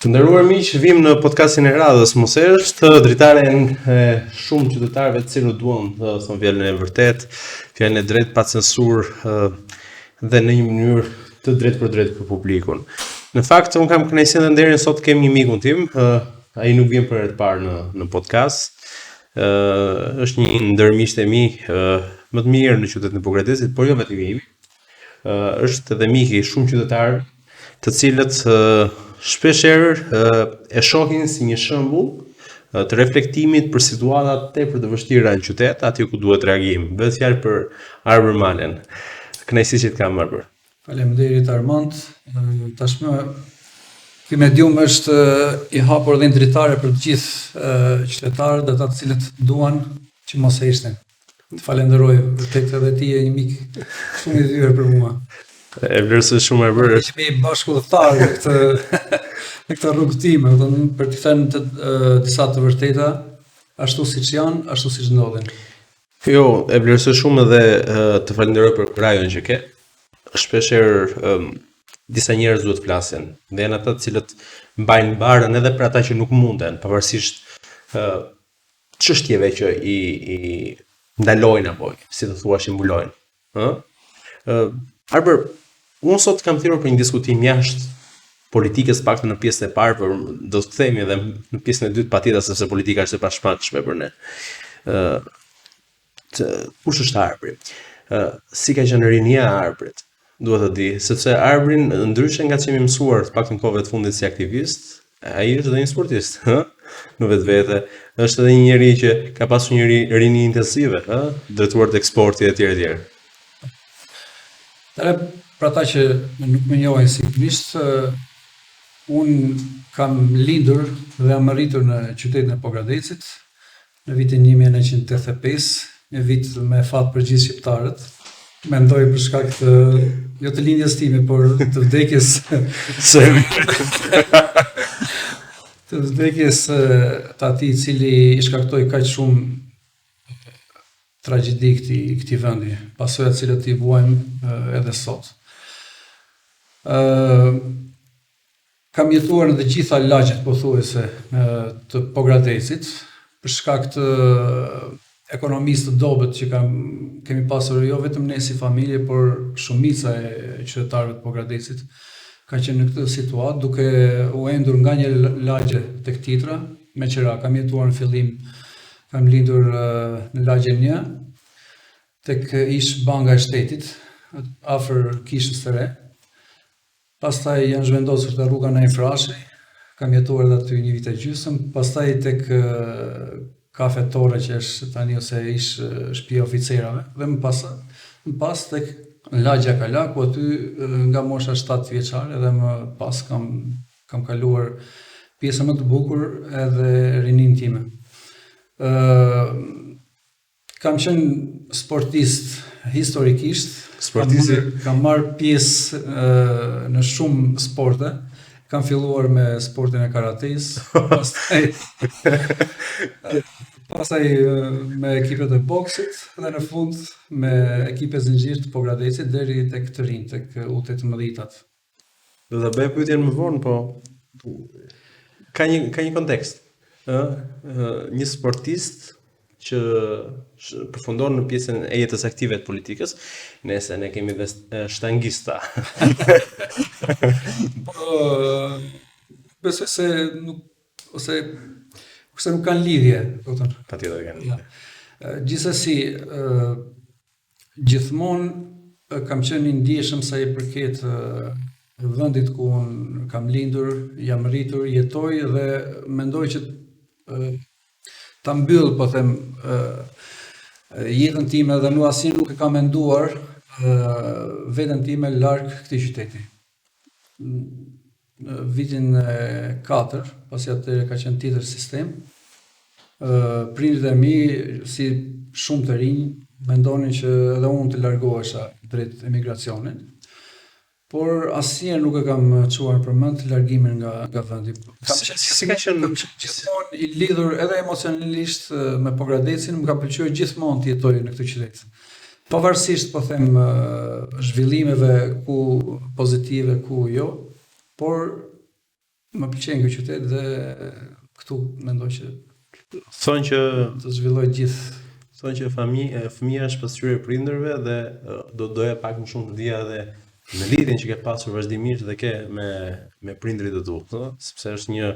Të nderuar miq, vim në podcastin e radhës mos është dritaren e shumë qytetarëve të cilët duan të thonë fjalën e vërtet, fjalën e drejtë pa censur dhe në një mënyrë të drejtë për publikun. Në fakt un kam kënaqësinë dhe nderin sot kemi një mikun tim, ai nuk vjen për herë të parë në podcast. Është një ndër miqtë e mi më të mirë në qytetin e Pogradecit, por jo vetëm i imi. Është edhe mik i shumë qytetarë të cilët shpeshherë e shohin si një shembull të reflektimit për situata tepër të vështira në qytet, aty ku duhet reagim. Bëhet fjalë për Arber Malen. Kënaqësi që të kam Arber. Faleminderit Armand. Tashmë ky medium është i hapur dhe ndritare për të gjithë qytetarët dhe ata të cilët duan që mos e ishten. Të falenderoj vërtet edhe ti je një mik shumë i dhyer për mua. E vlerësoj shumë Arber. Jemi bashkëudhëtar në këtë rrugë time, për të thënë të disa të vërteta, ashtu siç janë, ashtu siç ndodhin. Jo, e vlerësoj shumë edhe të falenderoj për kurajon që ke. Shpeshherë disa njerëz duhet flasin, dhe janë ata të cilët mbajnë barën edhe për ata që nuk munden, pavarësisht çështjeve që i ndalojnë apo si të thuash i mbulojnë. Arber, unë sot kam thirrur për një diskutim jashtë politikës, paktën në pjesën e parë, por do të themi edhe në pjesën e dytë patjetër sepse politika është e pashmangshme për ne. Kush është Arbri? Si ka qenë rinia e Arbrit? Duhet të di, sepse Arbrin ndryshe nga që jemi mësuar të paktën kohëve të fundit si aktivist, ai është edhe një sportist, në vetvete. Është edhe një njerëz që ka pasur një rini intensive, drejtuar tek sporti etj etj. Për ata që nuk më njohin sigurisht, unë kam lindur dhe jam rritur në qytetin e Pogradecit në vitin 1985, një vit me fat për gjithë shqiptarët. Mendoj për shkak të jo të lindjes time, por të vdekjes të vdekjes të atij i cili i shkaktoi kaq shumë tragjedi këtij vendi, pasojat të cilët i vuajmë edhe sot. Kam jetuar në të gjitha lagjet pothuajse të Pogradecit për shkak të ekonomisë të dobët që kemi pasur jo vetëm ne si familje, por shumica e qytetarëve të Pogradecit ka qenë në këtë situatë, duke u endur nga një lagje tek tjetra. Me qira kam jetuar në fillim, kam lindur në lagjen 1, tek ish Banka e Shtetit, afër kishës së re. Pastaj janë zhvendosur te rruga Naim Frashi, kam jetuar edhe aty një vit e gjysmë, pastaj tek Kafe Torre që është tani ose ish shtëpia e oficerave, dhe më pas tek lagja Kala, ku aty nga mosha 7 vjeçare dhe më pas kam kaluar pjesën më të bukur edhe rinin time. Kam qenë sportist historikisht, kam marrë pjesë në shumë sporte. Kam filluar me sportin e karates, pastaj me ekipet e boksit dhe në fund me ekipet zinxhir të Pogradecit deri tek të rinj, tek U18-tat. Do ta bëj pyetjen më vonë, po ka një kontekst. Një sportist që përfundon në pjesën e jetës aktive të politikës, nëse ne kemi dhe shtangista. Besoj se nuk kanë lidhje, Patjetër kanë lidhje. Gjithsesi, gjithmonë kam qenë i ndjeshëm sa i përket vendit ku unë kam lindur, jam rritur, jetoj dhe mendoj që ta mbyll, po them, jetën time dhe nuk asnjë nuk e kam menduar veten time larg këtij qyteti. Në vitin 4, pasi atëherë ka qenë tjetër sistem, prindërit e mi, si shumë të rinj, mendonin që edhe unë të largohesha drejt emigracionit, por asnjëherë nuk e kam çuar për mend largimin nga vendi. Si ka qenë gjithmonë i lidhur edhe emocionalisht me Pogradecin, më ka pëlqyer gjithmonë të jetoj në këtë qytet. Pavarësisht, po them, zhvillimeve ku pozitive, ku jo, por Më pëlqen ky qytet dhe këtu mendoj që Thonë që të zhvilloj gjithë. fëmia është pasqyrë e prindërve dhe doja pak më shumë të dija edhe në lidhjen që ke pasur vazhdimisht dhe ke me prindrit e tu, sepse është një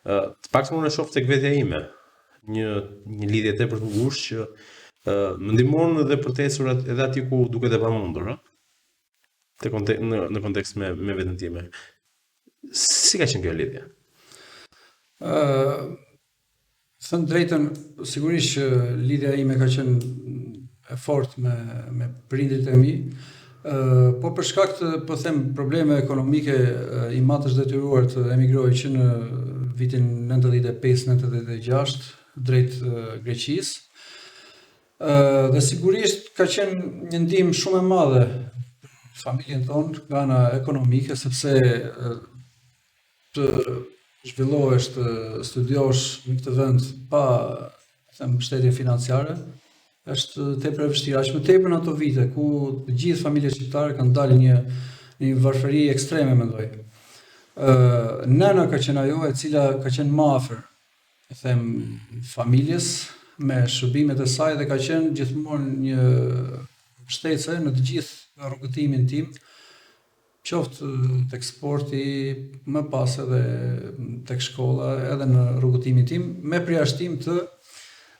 të paktën unë e shoh tek vetja ime, një lidhje tepër të ngushtë që më ndihmon edhe për të ecur edhe aty ku duket e pamundur, në kontekst me veten time. Si ka qenë kjo lidhje? Thënë drejtën, sigurisht që lidhja ime ka qenë e fortë me prindrit e mi, po për shkak të, po them, probleme ekonomike, i matë është detyruar të emigroj që në vitin 95-96 drejt Greqisë. Dhe sigurisht ka qenë një ndihmë shumë e madhe familjen tonë nga ana ekonomike, sepse të zhvillohesh, të studiosh në këtë vend pa mbështetje financiare është tepër e vështirë, aq më tepër në ato vite ku të gjithë familjet shqiptare kanë dalë një varfëri ekstreme, mendoj. Nëna ka qenë ajo e cila ka qenë më afër, familjes me shërbimet e saj dhe ka qenë gjithmonë një mbështetje në të gjithë rrugëtimin tim, qoftë tek sporti, më pas edhe tek shkolla, edhe në rrugëtimin tim, me përjashtim të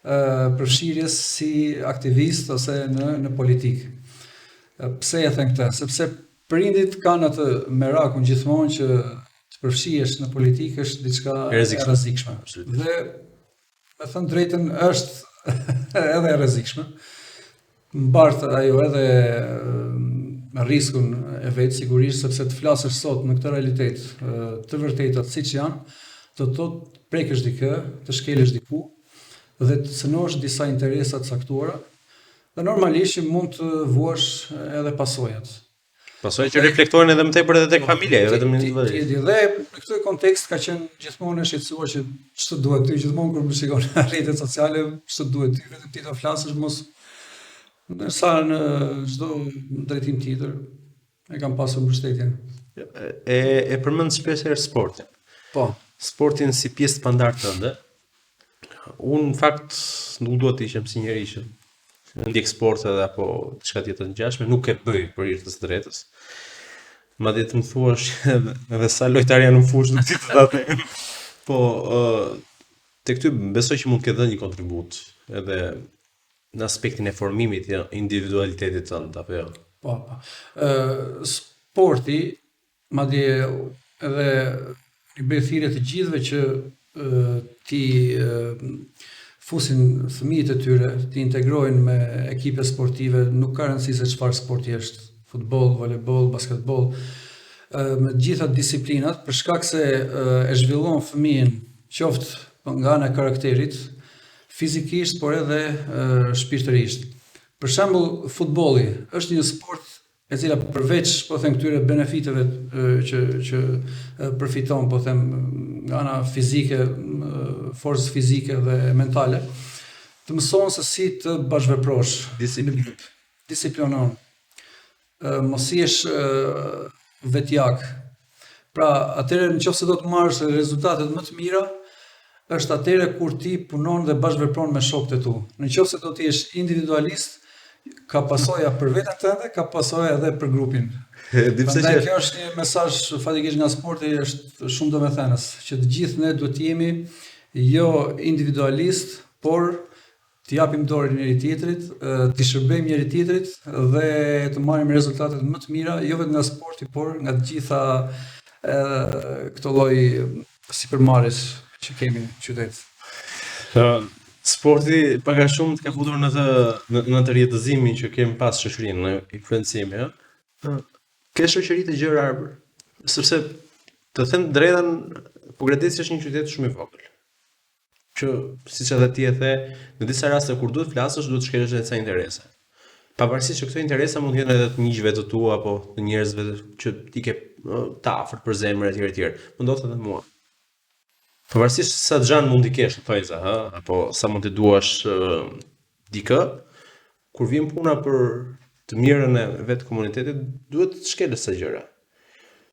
përfshirjes si aktivist ose në politikë. Pse e them këtë? Sepse prindit kanë atë merakun gjithmonë që të përfshihesh në politikë është diçka e rrezikshme. Dhe me thënë drejtën është edhe e rrezikshme. Mbart ajo edhe me riskun e vetë sigurisht, sepse të flasësh sot në këtë realitet të vërtetat siç janë, do të thotë prekësh dikë, të shkelësh diku dhe të cënosh disa interesa të caktuara, dhe normalisht mund të vuash edhe pasojat. Pasojat që reflektohen edhe më tepër edhe tek familja, jo vetëm individualisht. Dhe në këtë kontekst ka qenë gjithmonë e shqetësuar që ç'të duhet ty, gjithmonë kur më shikon në rrjetet sociale, ç'të duhet ty, vetëm ti të flasësh mos, ndërsa në çdo drejtim tjetër e kam pasur mbështetjen. E përmend shpesh sportin. Po. Sportin si pjesë të pandartë tënde. Unë në fakt nuk dua të ishem si njeri që ndjek sporte dhe apo diçka tjetër të ngjashme, nuk e bëj për hir të së drejtës. Madje të më thuash edhe sa lojtar janë në fushë nuk di të ta them. Po tek ty besoj që mund të ketë dhënë një kontribut edhe në aspektin e formimit të individualitetit tënd, apo jo? Po. Sporti, madje edhe i bëj thirrje të gjithëve që ti fusin fëmijët e tyre, ti integrojnë me ekipe sportive, nuk ka rëndësi se çfarë sporti është, futboll, volejboll, basketboll, me të gjitha disiplinat, për shkak se e zhvillon fëmijën qoftë nga ana e karakterit, fizikisht, por edhe shpirtërisht. Për shembull, futbolli është një sport e cila përveç, po them, këtyre benefiteve që përfiton, po them, nga ana fizike, forcë fizike dhe mentale, të mëson se si të bashkëveprosh, disiplinon, mos jesh vetjak. Pra, atëherë nëse do të marrësh rezultatet më të mira, është atëherë kur ti punon dhe bashkëvepron me shokët e tu. Nëse do të jesh individualist, ka pasoja për veten tënde, ka pasoja edhe për grupin. Prandaj kjo është një mesazh fatikisht nga sporti, është shumë domethënës, që të gjithë ne duhet të jemi jo individualist, por të japim dorë njëri tjetrit, të shërbejmë njëri tjetrit dhe të marrim rezultatet më të mira, jo vetëm nga sporti, por nga të gjitha këto lloj sipërmarrjes që kemi në qytet. Sporti pak a shumë të ka futur në të rjetëzimin që kemi pas shoqërinë, në influencimin, ja? Ke shoqëri të gjërë arbër, sepse të them drejtën, Pogradeci është një qytet shumë i vogël. Që siç edhe ti e the, në disa raste kur duhet flasësh, duhet të shkelësh edhe ca interese. Pavarësisht që këto interesa mund të jenë edhe të miqve të tu apo të njerëzve që ti ke të afërt për zemër etj. Më ndodh edhe mua. Pavarësisht sa xhan mund t'i kesh në thojza, apo sa mund t'i duash dikë, kur vjen puna për të mirën e vetë komunitetit, duhet të shkelësh sa gjëra.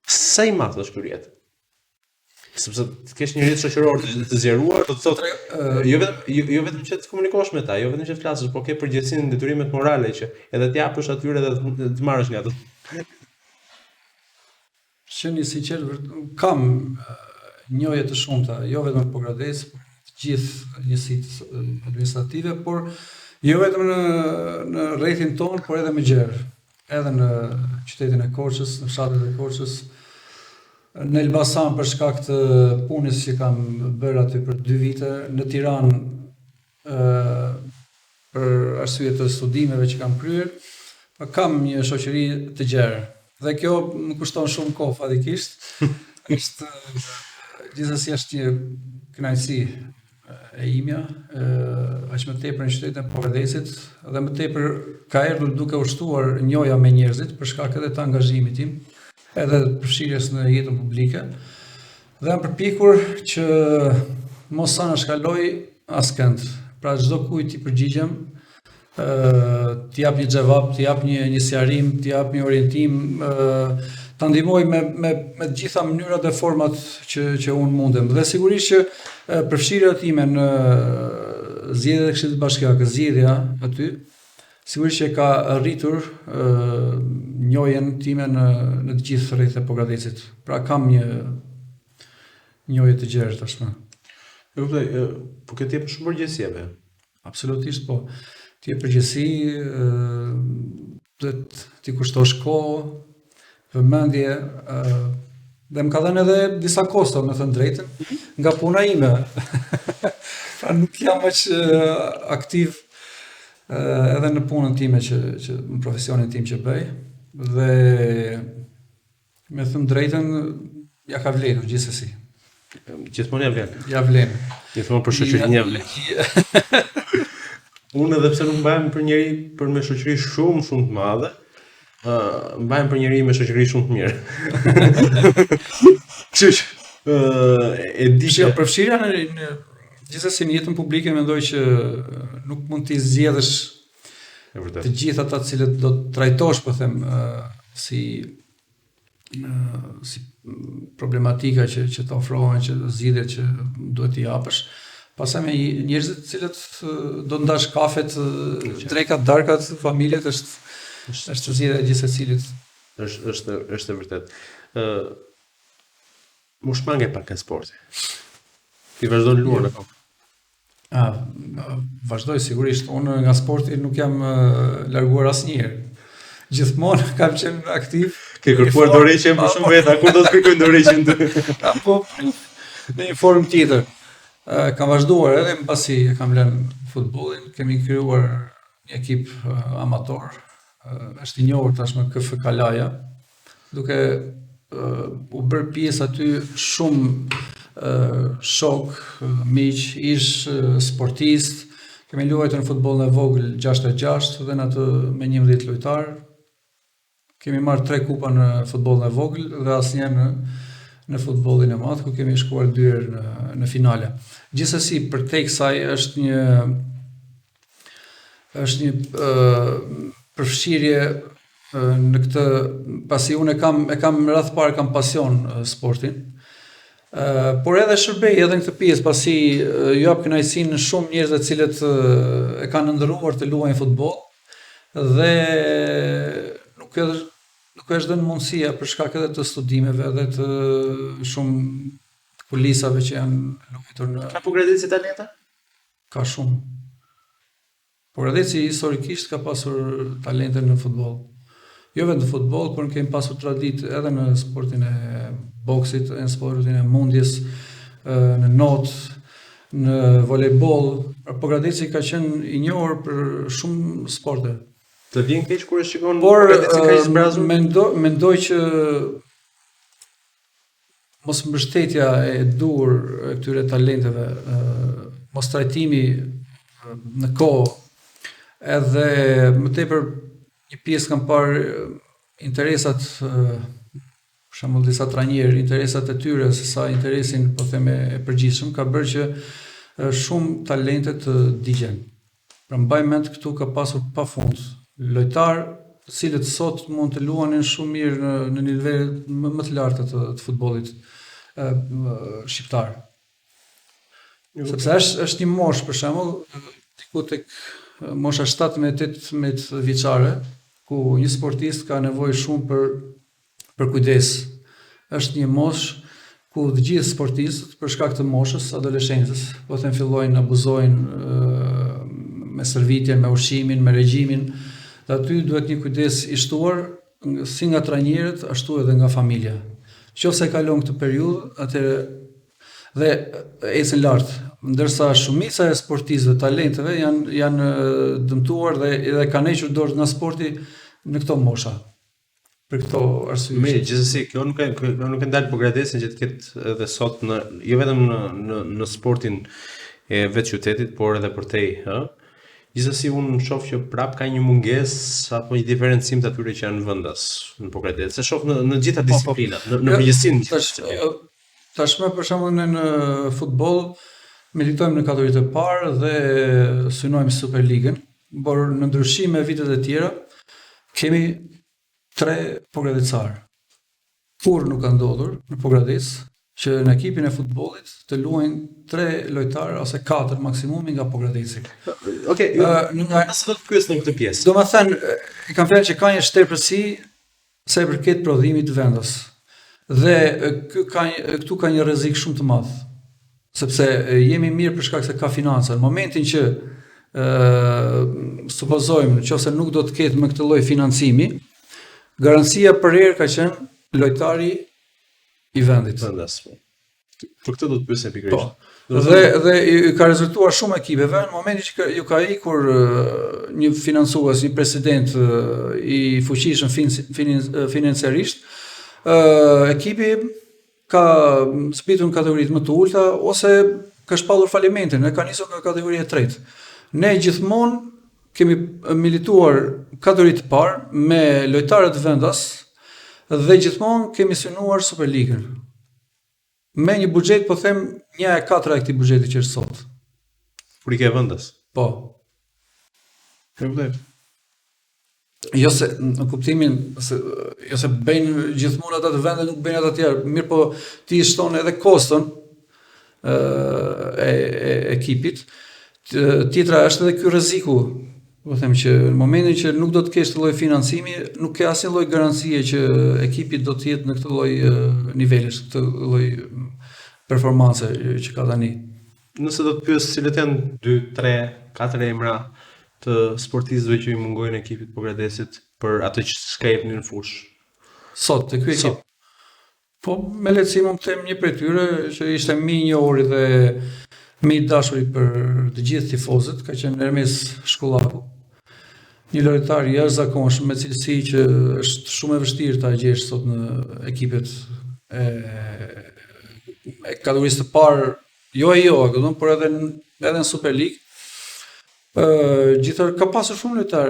Sa i madh është ky rrjet? sepse të kesh një rrjet shoqëror të zgjeruar, do të thotë jo vetëm që të komunikosh me ta, jo vetëm që të flasësh, por ke përgjegjësinë, detyrimet morale që edhe të japësh atyre dhe të marrësh nga ato. Qeni sinqert, kam njohje të shumta, jo vetëm në Pogradec, por të gjithë njësitë administrative, por jo vetëm në rrethin tonë, por edhe më gjerë, edhe në qytetin e Korçës, në fshatet e Korçës, në Elbasan për shkak të punës që kam bërë aty për 2 vite, në Tiranë për arsye të studimeve që kam kryer, kam një shoqëri të gjerë. Dhe kjo më kushton shumë kohë fatikisht. Është gjithsesi është një kënaqësi e imja, aq më tepër në qytetin e Pogradecit, dhe më tepër ka erdhur duke u shtuar njohja me njerëzit për shkak edhe të angazhimit tim, edhe të përfshirjes në jetën publike. Dhe jam përpikur që mos sa na shkaloj askënd. Pra çdo kujt i përgjigjem, t'i jap një xhevap, t'i jap një sjarim, t'i jap një orientim, ta ndihmoj me të gjitha mënyrat dhe format që unë mundem. Dhe sigurisht që përfshirja time në zgjedhjet e Këshillit Bashkiak, zgjedhja aty, sigurisht që ka rritur njohjen time në të gjithë rrethet e Pogradecit. Pra kam një njohje të gjerë tashmë. E kuptoj, po këtë jep shumë përgjegjësi. Absolutisht po. Ti e përgjithësi, dhe ti kushtosh kohë, vëmendje, dhe më ka dhënë edhe disa kosto, me thënë drejtën, nga puna ime. Pra nuk jam aq aktiv edhe në punën time në profesionin tim që bëj, dhe me thënë drejtën, ja ka vlerë gjithsesi. Gjithmonë ja vlen. Ja vlen. Gjithmonë për shoqërinë ja vlen. Unë edhe pse nuk mbahem për me shoqëri shumë të madhe, mbahem për njëri me shoqëri shumë të mirë. Kështu që e di që përfshirja në gjithsesi në jetën publike mendoj që nuk mund t'i zgjedhësh të gjithë ata të cilët do të trajtosh, po them, si problematika që të ofrohen, që zgjidhjet që duhet t'i japësh. Pastaj me njerëzit të cilët do të ndash kafet, drekat, darkat, familjet, është zgjedhja e gjithë secilit. Është e vërtet. Mu shmange pak nga sporti. Ti vazhdon luan akoma. Vazhdoj sigurisht. Unë nga sporti nuk jam larguar asnjëherë. Gjithmonë kam qenë aktiv. Ke kërkuar dorëheqjen për shumë veta, kur do të kërkoj dorëheqjen? Apo në një formë tjetër. Kam vazhduar edhe mbasi e kam lënë futbollin, kemi krijuar një ekip amator, është i njohur tashmë KF Kalaja, duke u bërë pjesë aty shumë shok, miq, ish sportist. Kemi luajtur në futbollin e vogël 6-6 dhe në atë me 11 lojtar. Kemi marrë 3 kupa në futbollin e vogël dhe asnjëherë në futbollin e madh, ku kemi shkuar 2 herë në finale. Gjithsesi, përtej kësaj është një përfshirje në këtë, pasi unë e kam rreth parë kam pasion sportin, por edhe shërbej edhe në këtë pjesë, pasi ju jap kënaqësinë shumë njerëzve të cilët e kanë ndërruar të luajnë futboll dhe nuk është dhënë mundësia për shkak edhe të studimeve dhe të shumë kulisave që janë luajtur në. Ka Pogradeci talenta? Ka shumë. Pogradeci historikisht ka pasur talente në futboll. Jo vetëm në futboll, por kemi pasur traditë edhe në sportin e boksit, në sportin e mundjes, në not, në volejboll. Pogradeci ka qenë i njohur për shumë sporte. Të vjen keq kur e shikon Pogradeci ka zbrazur? Mendoj që mos mbështetja e dur e këtyre talenteve, mos trajtimi në kohë, edhe më tepër një pjesë kam parë interesat, për shembull disa trajnerë, interesat e tyre se sa interesin, po them, e përgjithshëm, ka bërë që shumë talente të digjen. Pra mbaj mend këtu ka pasur pafund lojtar, të cilët sot mund të luanin shumë mirë në nivele më të larta të futbollit. shqiptar. Sepse është një moshë, për shembull, diku tek mosha 17-18 vjeçare, ku një sportist ka nevojë shumë për kujdes. Është një moshë ku të gjithë sportistët, për shkak të moshës, adoleshencës, po them fillojnë abuzojnë me shërbitjen, me ushqimin, me regjimin, dhe aty duhet një kujdes i shtuar si nga trajnerët, ashtu edhe nga familja. Nëse e kalon këtë periudhë, atëherë dhe ecën lart, ndërsa shumica e sportistëve, talenteve janë dëmtuar dhe kanë hequr dorë nga sporti në këto mosha. Për këto arsye. Mirë, gjithsesi, kjo nuk e ndal po gradesin që të ketë edhe sot jo vetëm në sportin e vetë qytetit, por edhe përtej, ë? Gjithsesi unë shoh që prap ka një mungesë apo një diferencim të atyre që janë vendas në Pogradec. Se shoh në gjitha disiplinat, në përgjithësinë. Tashmë për shembull në futboll militojmë në kategoritë e parë dhe synojmë Superligën, por në ndryshim me vitet e tjera kemi 3 Pogradecar. Kur nuk ka ndodhur në Pogradec që në ekipin e futbollit të luajnë 3 lojtarë ose 4 maksimumi nga Pogradeci. Okej, as do të pyes në këtë pjesë. Domethënë, e kam fjalën që ka një shterpërsi sa i përket prodhimit të vendas. Dhe këtu ka një rrezik shumë të madh. Sepse jemi mirë për shkak se ka financa. Në momentin që supozojmë nëse nuk do të ketë me këtë lloj financimi, garancia për herë ka qenë lojtari i vendit. Për këtë do të pyesim pikërisht. Dhe ka rezultuar shumë ekipeve në momentin që ju ka ikur një financues, një president i fuqishëm financiarisht, ekipi ka zbritur në kategoritë më të ulta ose ka shpallur falimentin, ka nisur nga kategoria e tretë. Ne gjithmonë kemi milituar kategoritë të parë me lojtarët vendas dhe gjithmonë kemi synuar Superligën. Me një buxhet, po them 1/4 e këtij buxheti që është sot. Kur i ke vendas? Po. Jo se në kuptimin jo se bëjnë gjithmonë ata të vendet, nuk bëjnë ata të tjerë, mirë po ti shton edhe koston e ekipit. Tjetra është edhe ky rreziku. Po them që në momentin që nuk do të kesh të lloj financimi, nuk ke asnjë lloj garancie që ekipi do të jetë në këtë lloj nivelesh, këtë lloj performance që ka tani. Nëse do të pyes cilët janë 2, 3, 4 emra të sportistëve që i mungojnë ekipit Pogradecit për atë që s'ka jepni në fushë. Sot te ky ekip. Po me lehtësi mund të them një prej tyre që ishte më i njohur dhe më i dashuri për të gjithë tifozët, ka qenë Ermes Shkollaku. Një lojtar i jashtëzakonshëm me cilësi që është shumë e vështirë ta gjesh sot në ekipet e kategorisë të parë, por edhe në Super League. Gjithër ka pasur shumë lojtar,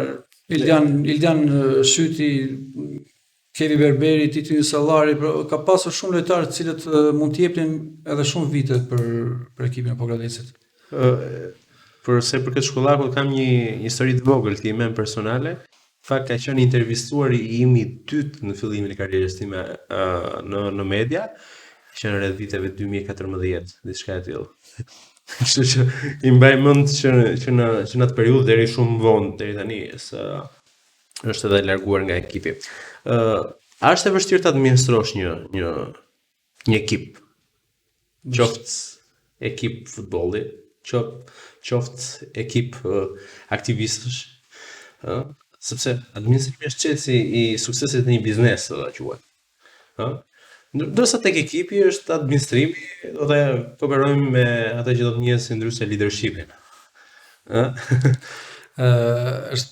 Ildian Shyti, Kevi Berberi, Titi Sallari, ka pasur shumë lojtarë të cilët mund të jepnin edhe shumë vite për ekipin e Pogradecit. Përse për këtë Shkollakut kam një histori të vogël time personale. Fakt ka qenë intervistuar imi i dytë në fillimin e karrierës time në media, qenë rreth viteve 2014, diçka e tillë. Kështu që i mbaj mend që në atë periudhë deri shumë vonë deri tani është edhe larguar nga ekipi. A është e vështirë të administrosh një ekip? Qoftë ekip futbolli, qoftë ekip aktivistësh, sepse administrimi është qelsi i suksesit të një biznesi, do ta quaj. Ndërsa tek ekipi është administrimi, do të kooperojmë me ata që do të njihen si ndryshe leadershipin. Është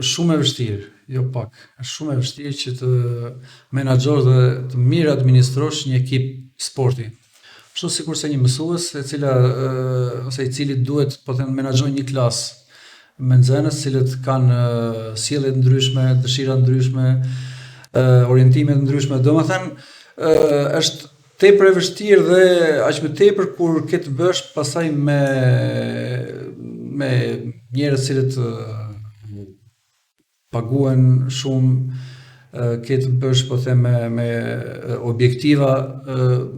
shumë e vështirë, jo pak. Është shumë e vështirë që të menaxhosh dhe të mirë administrosh një ekip sporti. Kështu sikurse një mësues i cili duhet po them menaxhojë një klasë me nxënës të cilët kanë sjellje të ndryshme, dëshira të ndryshme, orientime të ndryshme. Domethënë është tepër e vështirë dhe aq më tepër kur ke të bësh pastaj me njerëz të cilët paguhen shumë ke të bësh po them me objektiva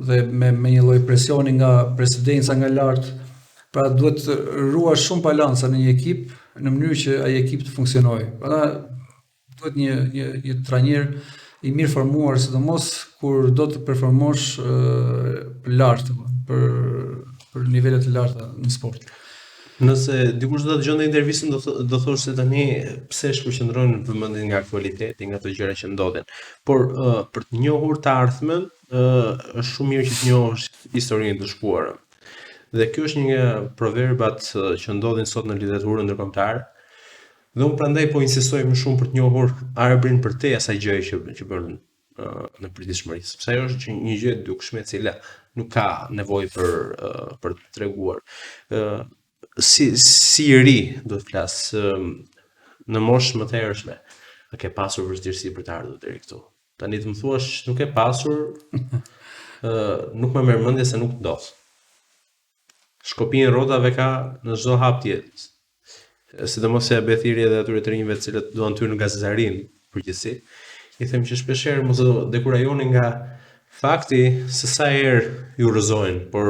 dhe me një lloj presioni nga presidenca nga lart. Pra duhet të ruash shumë balanca në një ekip në mënyrë që ai ekip të funksionojë. Duhet një trajner i mirë formuar, sidomos kur do të performosh lart, për nivele të larta në sport. Nëse dikush do të dëgjonte intervistën do thosh se tani pse shpërqendron vëmendjen nga aktualiteti, nga ato gjëra që ndodhin. Por për të njohur të ardhmen, është shumë mirë që të njohësh historinë të shkuarën. Dhe kjo është një nga proverbat që ndodhin sot në literaturën ndërkombëtare. Dhe unë prandaj po insistoj më shumë për të njohur arbrin përtej asaj gjëje që bën në përditshmëri, sepse ajo është një gjë e dukshme e cila nuk ka nevojë për të treguar. Si i ri do të flas në moshë më të hershme, a ke pasur vështirësi për të ardhur deri këtu? Tani të më thuash nuk e pasur, nuk më merr mendje se nuk ndodh. Shkopin rrotave ka në çdo hap tjetër. Sidomos se bëj thirrje edhe atyre të rinjve të cilët duan të hyjnë në gazetarin përgjithësi. I them që shpeshherë mos u dekurajoni nga fakti se sa herë ju rrëzojnë, por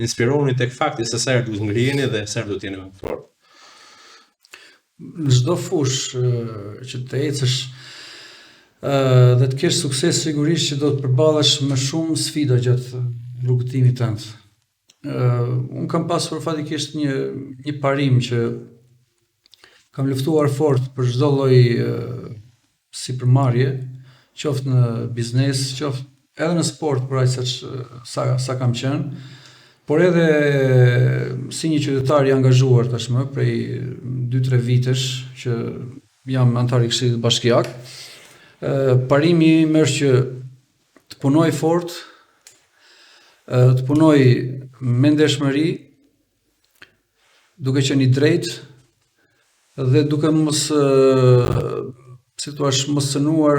inspirohuni tek fakti se sa herë duhet ngriheni dhe sa herë duhet jeni më të fortë. Në çdo fushë që të ecësh dhe të kesh sukses, sigurisht që do të përballesh me shumë sfida gjatë rrugëtimit tënd. Unë kam pasur fatikisht një parim që kam luftuar fort për çdo lloj sipërmarrje, qoftë në biznes, qoftë edhe në sport, për aq sa kam qenë, por edhe si një qytetar i angazhuar tashmë prej 2-3 vitesh që jam antar i Këshillit Bashkiak. Parimi im është që të punoj fort, të punoj me ndershmëri, duke qenë i drejtë dhe duke mos cënuar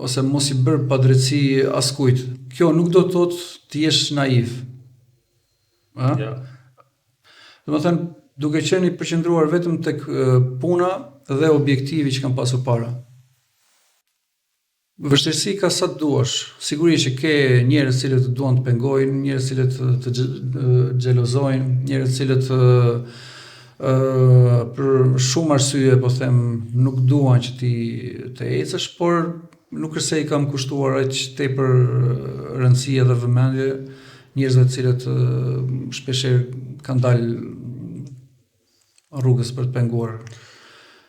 ose mos i bërë padrejtësi askujt. Kjo nuk do të thotë të jesh naiv. Ja. Domethënë, duke qenë i përqendruar vetëm tek puna dhe objektivi që kam pasur para. Vështirësi ka sa të duash. Sigurisht që ke njerëz që të duan të pengojnë, njerëz që të xhelozojnë, njerëz që për shumë arsye po them nuk duan që ti të ecësh, por nuk është se i kam kushtuar aq tepër rëndësi dhe vëmendje njerëzve të cilët shpeshherë kanë dalë rrugës për të penguar.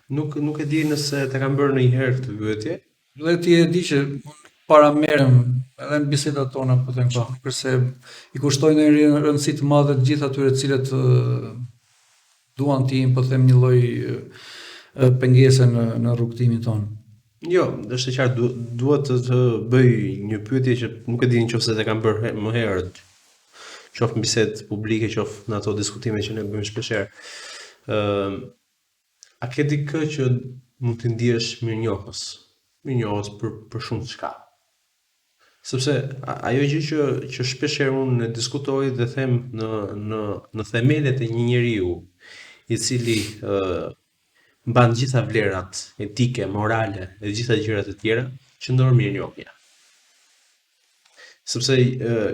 Nuk e di nëse ta kam bërë ndonjëherë këtë pyetje. Dhe ti e di që para merrem edhe në bisedat tona, po them kështu, përse i kushtojnë një rëndësi të madhe të gjithë atyre të cilët duan të jenë, po them, një lloj pengese në rrugtimin tonë. Jo, është e qartë, duhet të bëj një pyetje që nuk e di nëse e kam bërë më herët, qoftë në bisedë publike, qoftë në ato diskutime që ne bëjmë shpeshherë. A ke dikë që mund të ndihesh mirënjohës për shumë çka? Sepse ajo gjë që shpeshherë unë diskutoj dhe them në themelet e një njeriu i cili mban gjitha vlerat etike, morale dhe gjitha gjërat e tjera, qëndron mirënjohja. Sepse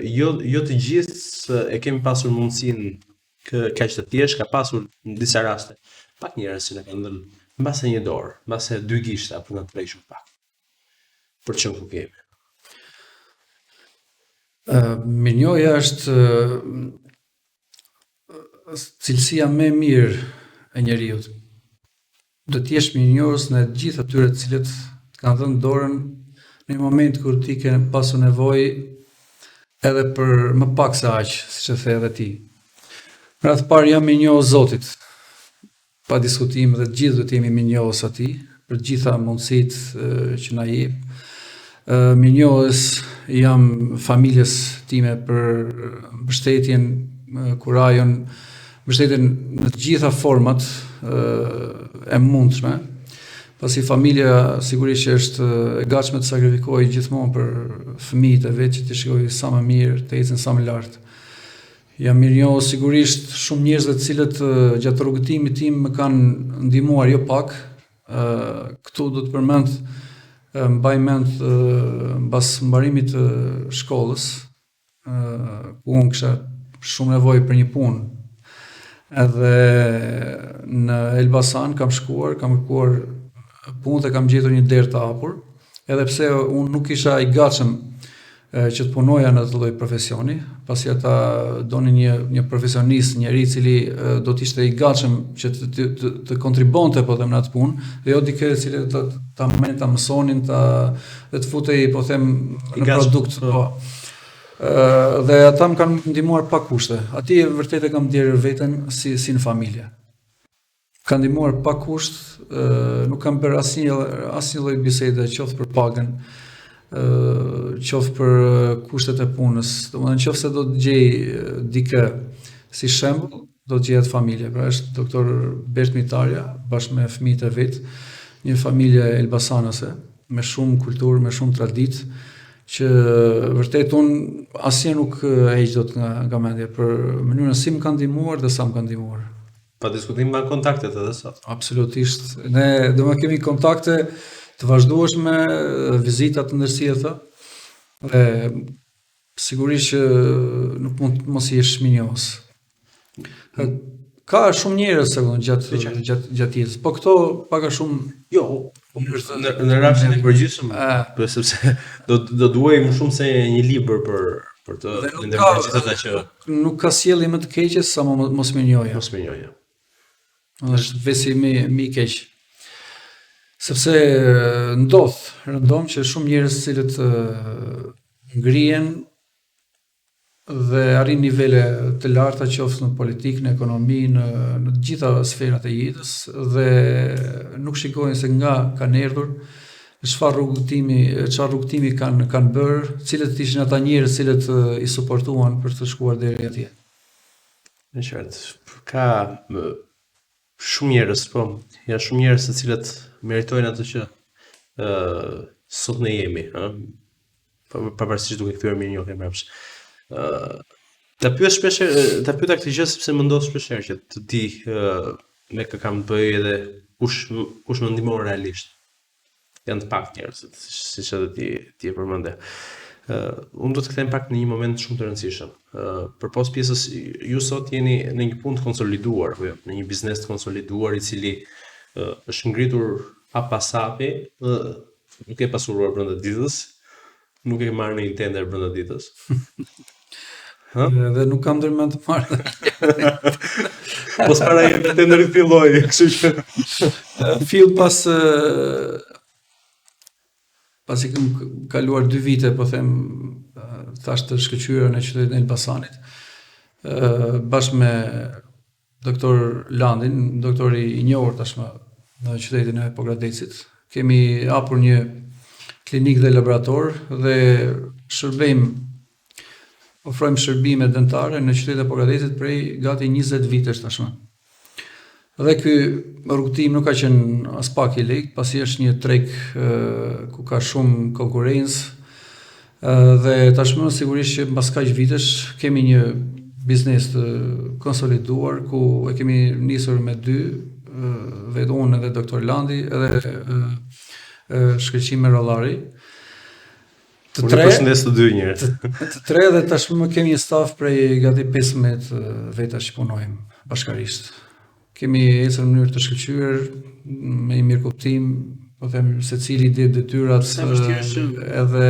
jo të gjithë e kemi pasur mundësinë kaq të thjeshtë, ka pasur në disa raste pak njerëz që na kanë dhënë mbase një dorë, mbase 2 gishta për na tërhequr pak. Për çën ku kemi. Mirënjohja është cilësia më e mirë e njeriu. Do të jesh mirënjohës në gjithë atyre të cilët të kanë dhënë dorën në një moment kur ti ke pasur nevojë edhe për më pak se aq, siç e the edhe ti. Në radhë parë jam mirënjohës Zotit, pa diskutim, dhe të gjithë do të jemi mirënjohës atij për gjitha mundësitë që na jep. Mirënjohës jam familjes time për mbështetjen, kurajon, mbështetjen në të gjitha format e mundshme, pasi familja sigurisht që është e gatshme të sakrifikojë gjithmonë për fëmijët e vet, që të shkojë sa më mirë, të ecën sa më lart. Jam mirënjohës sigurisht shumë njerëzve të cilët gjatë rrugëtimit tim më kanë ndihmuar jo pak, Këtu do të përmend, mbaj mend mbas mbarimit të shkollës, ku unë kisha shumë nevojë për një punë. Edhe në Elbasan kam shkuar, kam kërkuar punë dhe kam gjetur një derë të hapur, edhe pse unë nuk isha i gatshëm që të punoja në atë lloj profesioni, pasi ata donin një profesionist, njëri i cili do të ishte i gatshëm që të kontribonte po them në atë punë, dhe jo dikë i cili ta mësonin, dhe të futej po them në produkt, po. Dhe ata më kanë ndihmuar pa kushte. Ati vërtet e kam ndjerë veten si në familje. Kanë ndihmuar pa kusht, nuk kam bërë asnjë lloj bisede, qoftë për pagën, qoftë për kushtet e punës. Domethënë nëse do të gjej dikë si shembull, do të gjehet familje. Pra është doktor Bert Mitarja bashkë me fëmijët e vet, një familje elbasanase me shumë kulturë, me shumë traditë, që vërtet unë asnjë nuk heq dot nga mendja për mënyrën si më kanë ndihmuar dhe sa më kanë ndihmuar. Pa diskutim me kontaktet edhe sot. Absolutisht. Ne do të kemi kontakte të vazhdueshme, vizita të ndërsjellta. Dhe sigurisht që nuk mund të mos jesh minjos. Ka shumë njerëz gjatë jetës, po këto pak a shumë në rapsin e përgjithshëm, sepse do duhej më shumë se një libër për të ndërmarrë gjithë ata që nuk ka sjellje më të keqe sa mos më njohja. Mos më njohja. Është vesi më i keq. Sepse rëndom që shumë njerëz cilët ngrihen dhe arrin nivele të larta, qoftë në politikë, në ekonomi, në të gjitha sferat e jetës, dhe nuk shikojnë se nga kanë erdhur, çfarë rrugtimi kanë bërë, cilët ishin ata njerëz cilët i suportuan për të shkuar deri atje. Në qartë, ka shumë njerëz, janë shumë njerëz të cilët meritojnë atë që sot ne jemi, pavarësisht duke kthyer mirënjohje mbrapsht. Ta pyet këtë gjë sepse më ndodh shpeshherë që të di me kë kam të bëj edhe kush më ndihmon realisht. Janë të pak njerëz, siç edhe ti e përmende. Unë do të kthehem pak në një moment shumë të rëndësishëm. Përpos pjesës, ju sot jeni në një punë të konsoliduar, në një biznes të konsoliduar i cili është ngritur hapasapi, nuk e pasuruar brenda ditës, nuk e marrë në një tender brenda ditës. Dhe nuk kam ndërmend të marrë. Po s'para e tenderit filloi, kështu që fill pasi kam kaluar 2 vite, po them, thash të shkëlqyer në qytetin e Elbasanit, bashkë me doktor Landin, doktori i njohur tashmë në qytetin e Pogradecit. Kemi hapur një klinik dhe laborator dhe ofrojmë shërbime dentare në qytetin e Pogradecit prej gati 20 vitesh tashmë. Dhe ky rrugtim nuk ka qenë as pak i lehtë, pasi është një treg ku ka shumë konkurrencë, dhe tashmë sigurisht që mbas kaq vitesh kemi një biznes të konsoliduar ku e kemi nisur me 2, vetë unë edhe doktor Landi edhe Shkëlqim Rollari. Të tre dhe tashmë kemi një staf prej gati 15 veta që punojmë bashkarisht. Kemi ecur në mënyrë të shkëlqyer, me një mirëkuptim, po them secili di detyrat edhe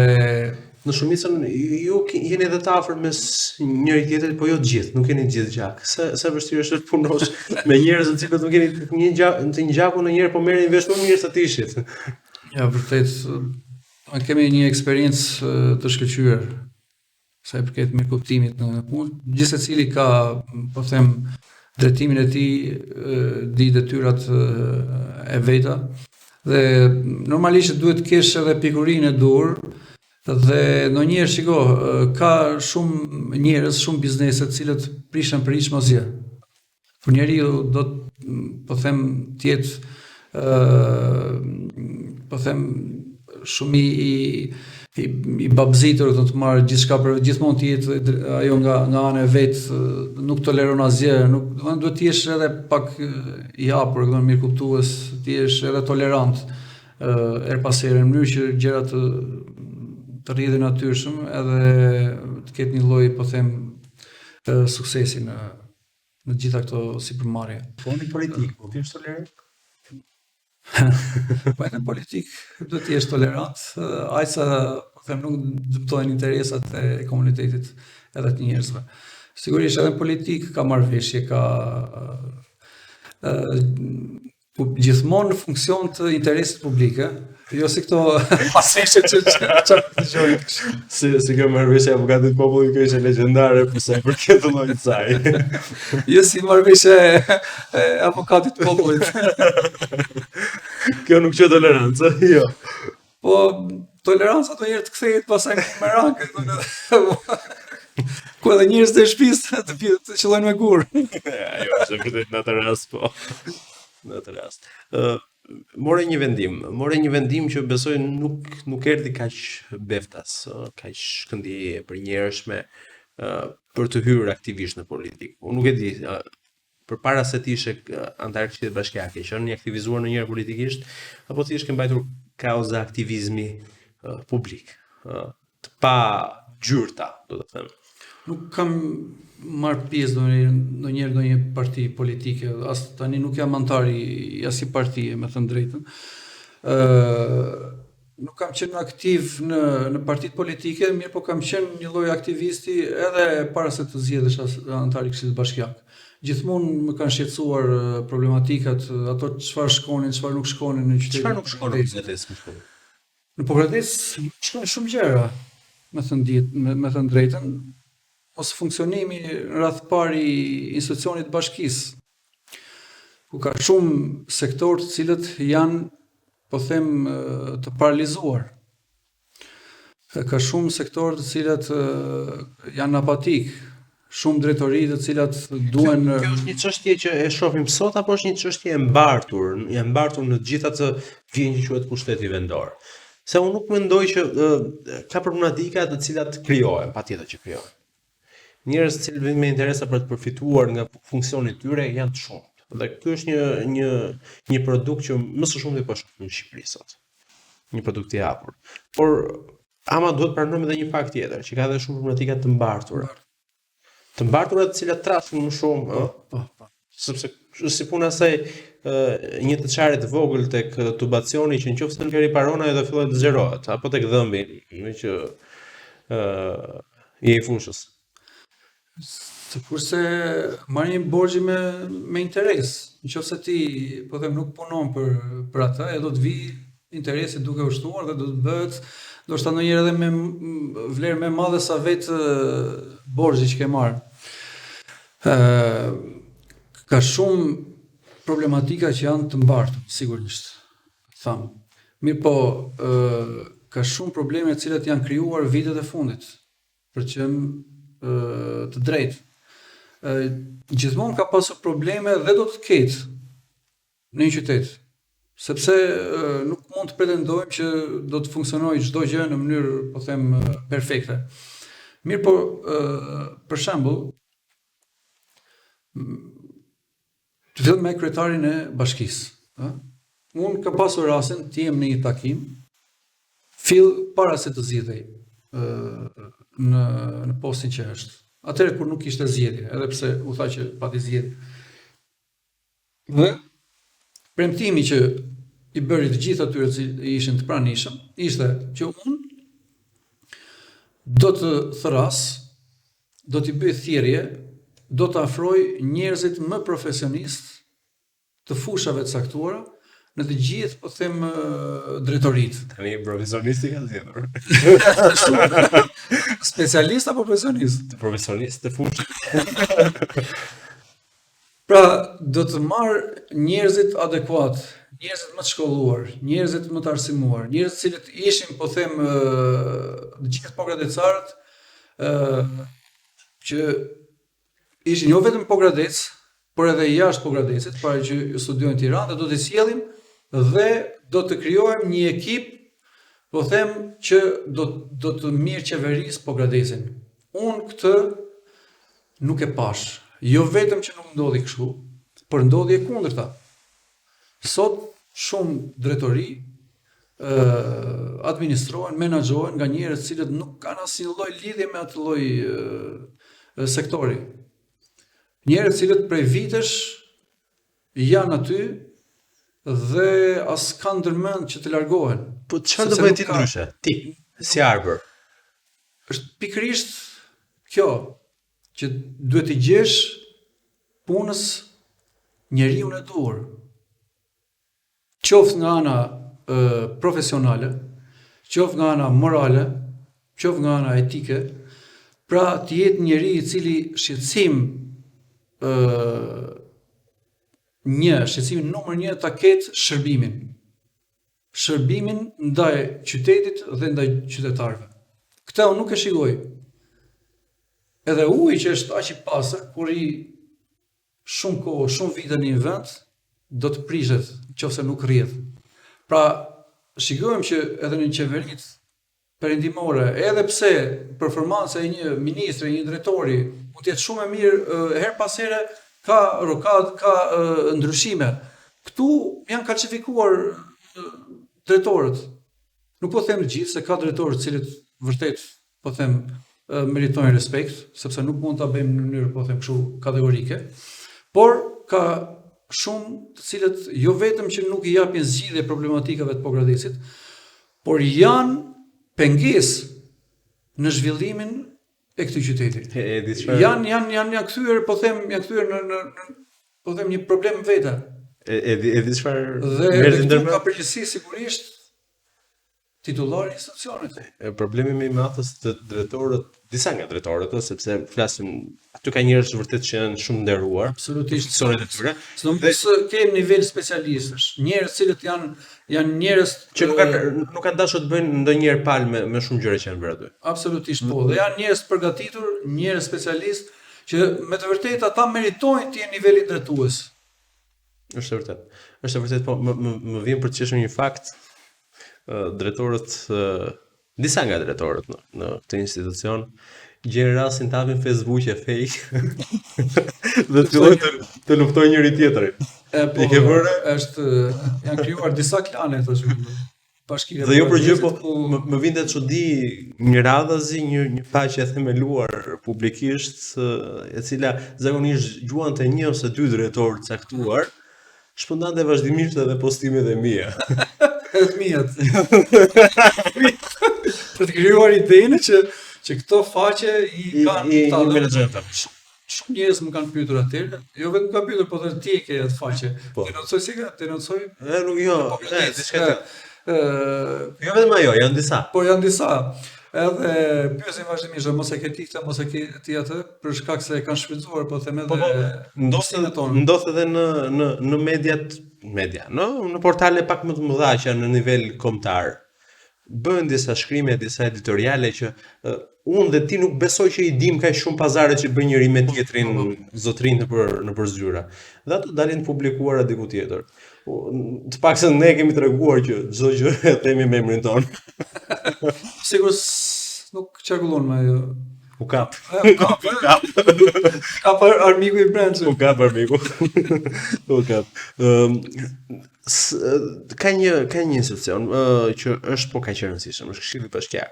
në shumicën ju jeni edhe të afër mes njëri tjetrit, po jo të gjithë, nuk keni gjithë gjak. Sa vështirë është të punosh me njerëz të cilët nuk keni një gjakun në njëherë, po merrni vesh më mirë se të ishit. Ja, vërtet, kemi një eksperiencë të shkëlqyer sa i përket mirëkuptimit në punë. Gjithsecili ka, po them, drejtimin e tij, di detyrat e veta, dhe normalisht duhet të kesh edhe pikurinë e dur, dhe ndonjëherë shiko, ka shumë njerëz, shumë biznese të cilët prishen për hiç mosje. Kur njeriu do të, po them, të jetë, po them, shumë i babzitur, do të marrë gjithçka për gjithmonë të jetë ajo nga ana e vet, nuk toleron asgjë, nuk duhet të jesh edhe pak i hapur, do të mirë kuptues, të jesh edhe tolerant her pas here në mënyrë që gjërat të rridhen natyrshëm edhe të ketë një lloj, po them, suksesi në gjitha këto sipërmarrje. Po në politikë, po ti je tolerant? Po në politikë do të jesh tolerant, aq sa po them nuk dëmtojnë interesat e komunitetit edhe të njerëzve. Sigurisht edhe në politikë ka marrëveshje, ka gjithmonë në funksion të interesit publike, jo si këto pasishte që dëgjojmë. Si kjo marrëveshje avokatit popullit kjo ishte legjendare për sa i përket llojit të saj. Jo si marrëveshje e avokatit popullit. Kjo nuk që tolerancë, jo. Po, toleranca do njerë të kthehet pasaj në bumerang, ku edhe njerëz të shtëpisë të qëllojnë me gur. Jo, është vërtet në atë rast, po. Në atë rast. More një vendim që besoj nuk erdhi kaq beftas, kaq shkëndijë e përnjershme për të hyrë aktivisht në politikë. Unë nuk e di, përpara se të ishe antar e Këshillit Bashkiake, qenë një aktivizuar ndonjëherë politikisht, apo ti ke mbajtur kauza aktivizmi publik, të pa gjyrta, do të them. Nuk kam marrë pjesë ndonjëherë në një parti politike, as tani nuk jam antar i asnjë partie, me thënë drejtën. Nuk kam qenë aktiv në partitë politike, mirë po kam qenë një lloj aktivisti edhe para se të zgjedhesh antar i Këshillit Bashkiak. Gjithmonë më kanë shqetësuar problematikat, ato çfarë shkonin, çfarë nuk shkonin në qytetin. Çfarë nuk shkonin në qytetin? Në Pogradecë shkonin shumë gjëra, me thënë drejtën, ose funksionimi në radh parë i institucionit të bashkisë, ku ka shumë sektorë të cilët janë, po them, të paralizuar. Ka shumë sektorë të cilët janë apatik, shumë drejtori të cilat duhen. Kjo është një çështje që e shohim sot apo është një çështje e mbartur në të gjitha të vjen që quhet pushteti vendor? Se unë nuk mendoj që ka problematika të cilat krijohen, patjetër që krijohen. Njerëz të cilët vijnë me interesa për të përfituar nga funksioni i tyre janë të shumtë. Dhe ky është një produkt që më së shumti po shohim në Shqipëri sot. Një produkt i hapur. Por ama duhet pranojmë edhe një fakt tjetër, që ka edhe shumë problematika të mbartura. Të mbartura të cilat trasin më shumë, sepse si puna saj një të çare të vogël tek tubacioni që nëse nuk e riparon ajo do fillojë të zgjerohet, apo tek dhëmbi, në që i fushës. Kurse marrin borxhi me interes. Nëse ti, po them, nuk punon për atë, e do të vi interesi duke u shtuar dhe do të bëhet ndoshta ndonjëherë edhe me vlerë më madhe sa vetë borxhi që ke marrë. Ka shumë problematika që janë të mbartur, sigurisht. Tham. Mirë po, ka shumë probleme të cilat janë krijuar vitet e fundit, për të qenë të drejtë. Gjithmonë ka pasur probleme dhe do të ketë në një qytet, sepse nuk mund të pretendojmë që do të funksionojë çdo gjë në mënyrë, po them, perfekte. Mirë po, për shembull, të fillojmë me kryetarin e bashkisë. Unë kam pasur rastin të jem në një takim, para se të zgjidhej në postin që është. Atëherë kur nuk ishte zgjedhje, edhe pse u tha që pati zgjedhje. Dhe premtimi që i bëri të gjithë atyre që ishin të pranishëm, ishte që unë do të thras, do t'i bëj thirrje, do të afroj njerëzit më profesionistë të fushave të caktuara në të gjithë, po them, drejtoritë. Tani profesionisti ka zgjedhur. Specialist apo profesionist? Profesionist të fushë. Pra, do të marr njerëzit adekuat, njerëzit më të shkolluar, njerëzit më të arsimuar, njerëzit cilët ishin, po them, të gjithë pogradecarët, që ishin jo vetëm Pogradec, por edhe jashtë Pogradecit, para që studiojnë në Tiranë, dhe do të sjellim dhe do të krijojmë një ekip Po them që do të mirë qeverisë po gradesin. Unë këtë nuk e pash. Jo vetëm që nuk ndodhi kështu, por ndodhi e kundërta. Sot shumë drejtori administrohen, menaxhohen nga njerëz cilët nuk kanë asnjë lloj lidhje me atë lloj sektori. Njerëz cilët prej vitesh janë aty dhe as kanë ndërmend që të largohen. Po çfarë do bëj ti ndryshe? Ti si arbër. Është pikërisht kjo që duhet të gjesh punës njeriu e duhur. Qoftë nga ana profesionale, qoftë nga ana morale, qoftë nga ana etike, pra të jetë njeri i cili shqetësimin numër 1 ta ketë shërbimin. Shërbimin ndaj qytetit dhe ndaj qytetarëve. Këtë unë nuk e shikoj. Edhe uji që është aq i pastër, kur i shumë kohë, shumë vite në një vend, do të prishet nëse nuk rrihet. Pra, shikojmë që edhe në qeveritë perëndimore, edhe pse performanca e një ministri, një drejtori mund të jetë shumë e mirë, her pas here ka rokad, ka ndryshime. Ktu janë kalcifikuar drejtorët. Nuk po them të gjithë, se ka drejtorë të cilët vërtet, po them, meritojnë respekt, sepse nuk mund ta bëjmë në mënyrë, po them kështu, kategorike, por ka shumë të cilët jo vetëm që nuk i japin zgjidhje problematikave të Pogradisit, por janë pengesë në zhvillimin e këtij qyteti. Janë kthyer, po them, janë kthyer në po them një problem vetë. E di çfarë merr ndërmend ka përgjegjësi sigurisht titullari i institucionit. Problemi më i madh është të drejtorët, disa nga drejtorët, sepse flasim, aty ka njerëz vërtet që janë shumë nderuar, absolutisht sonet e tyre. Sidomos kemi nivel specialistësh, njerëz cilët janë njerëz që nuk kanë dashur të bëjnë ndonjëherë palë me shumë gjëra që janë bërë aty. Absolutisht po. Dhe janë njerëz të përgatitur, njerëz specialistë që me të vërtetë ata meritojnë të jenë niveli drejtues. Është vërtet, po më vjen për të qeshur një fakt. Drejtorët, disa nga drejtorët në këtë institucion gjenë rastin të hapin Facebook-e fake dhe të fillojnë të luftojnë njëri tjetrin. Janë krijuar disa klane të bashkire. Dhe jo për gjë, po më vinte çudi një radhazi, një faqe e themeluar publikisht, e cila zakonisht gjuante 1 ose 2 drejtorë të caktuar, shpërndante vazhdimisht edhe postimet e mia. Të mijat. Për të krijuar idenë që këto faqe i kanë menaxherë. Shumë njerëz më kanë pyetur atëherë, jo vetëm kanë pyetur, por edhe ti e ke atë faqe. Denoncoj si ka, denoncoj. Diçka. Jo vetëm ajo, janë disa. Po janë disa. Edhe pyesin vazhdimisht, mos e ke ti këtë, mos e ke ti atë, për shkak se e kanë shfrytzuar, po them edhe ndodh edhe në media, në portale pak më të mëdha që janë në nivel kombëtar. Bëhen disa shkrime, disa editoriale që unë dhe ti nuk besoj që i dim kaq shumë pazare që bën njëri me tjetrin zotrin nëpër zyrë. Dhe ato dalin të publikuara diku tjetër. Të paktën ne kemi treguar që çdo gjë e themi me emrin ton. Sigurisht nuk çarkullon me ajo. U kap. Kap armiku i brendshëm. U kap armiku. U kap. Ka një institucion që është po kaq e rëndësishëm, është Këshilli Bashkiak,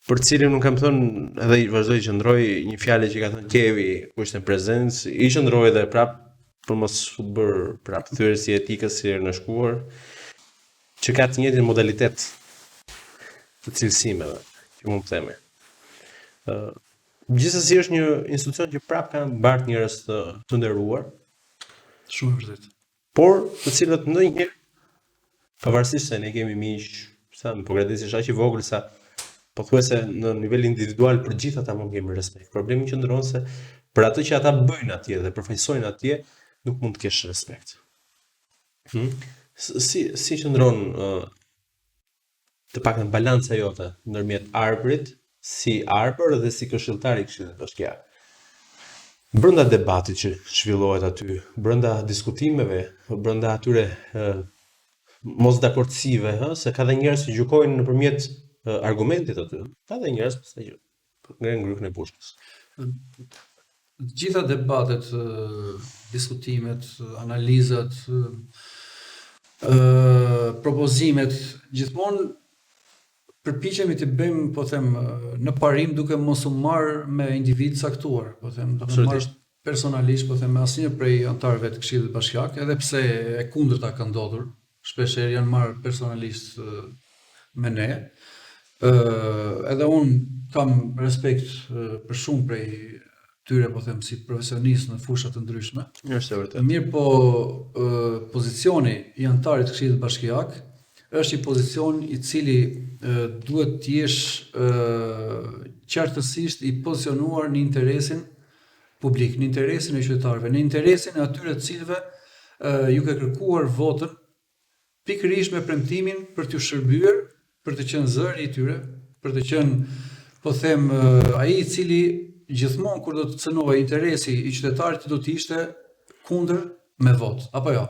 për cilin nuk kam thënë edhe i vazhdoi që ndroj një fjalë që ka thënë Kevi, ku ishte prezent, i qëndroi edhe prap për mos u bër prap thyrësi etikës si në shkuar, që ka të njëjtin modalitet të cilësimeve, që mund të themi. Gjithsesi është një institucion që prap ka mbart njerëz të nderuar, shumë vërtet. Por të cilët ndonjëherë, pavarësisht se ne kemi miq, sa në Pogradeci është aq i vogël sa pothuajse në nivel individual për gjithë ata mund kemi respekt. Problemi qëndron se për atë që ata bëjnë atje dhe përfaqësojnë atje, nuk mund të kesh respekt. Si qëndron të paktën balanca jote ndërmjet arbrit, si arbër dhe si këshilltar i Këshillit Bashkiak? Brenda debatit që zhvillohet aty, brenda diskutimeve, brenda atyre mos dakordësive, se ka dhe njerëz që gjykojnë nëpërmjet argumentit aty. Ka dhe njerëz pastaj që ngrenë ngryhën e pushkës. Të gjitha debatet, diskutimet, analizat, propozimet, gjithmonë përpiqemi të bëjmë, po them, në parim duke mos u marrë me individ caktuar, po them, duke marrë personalisht, po them, me asnjë prej antarëve të Këshillit Bashkiak, edhe pse e kundërta ka ndodhur, shpeshherë janë marrë personalisht me ne. Edhe unë kam respekt për shumë prej tyre, po them, si profesionist në fusha të ndryshme. Është e vërtetë. Mirë po, pozicioni i antarit të Këshillit Bashkiak është i pozicion i cili duhet të jesh qartësisht i pozicionuar në interesin publik, në interesin e qytetarëve, në interesin e atyre të cilëve ju ke kërkuar votën pikërisht me premtimin për t'ju shërbyer, për të qenë zëri i tyre, për të qenë, po them, ai i cili gjithmonë kur do të cënohej interesi i qytetarit do të ishte kundër me votë, apo jo?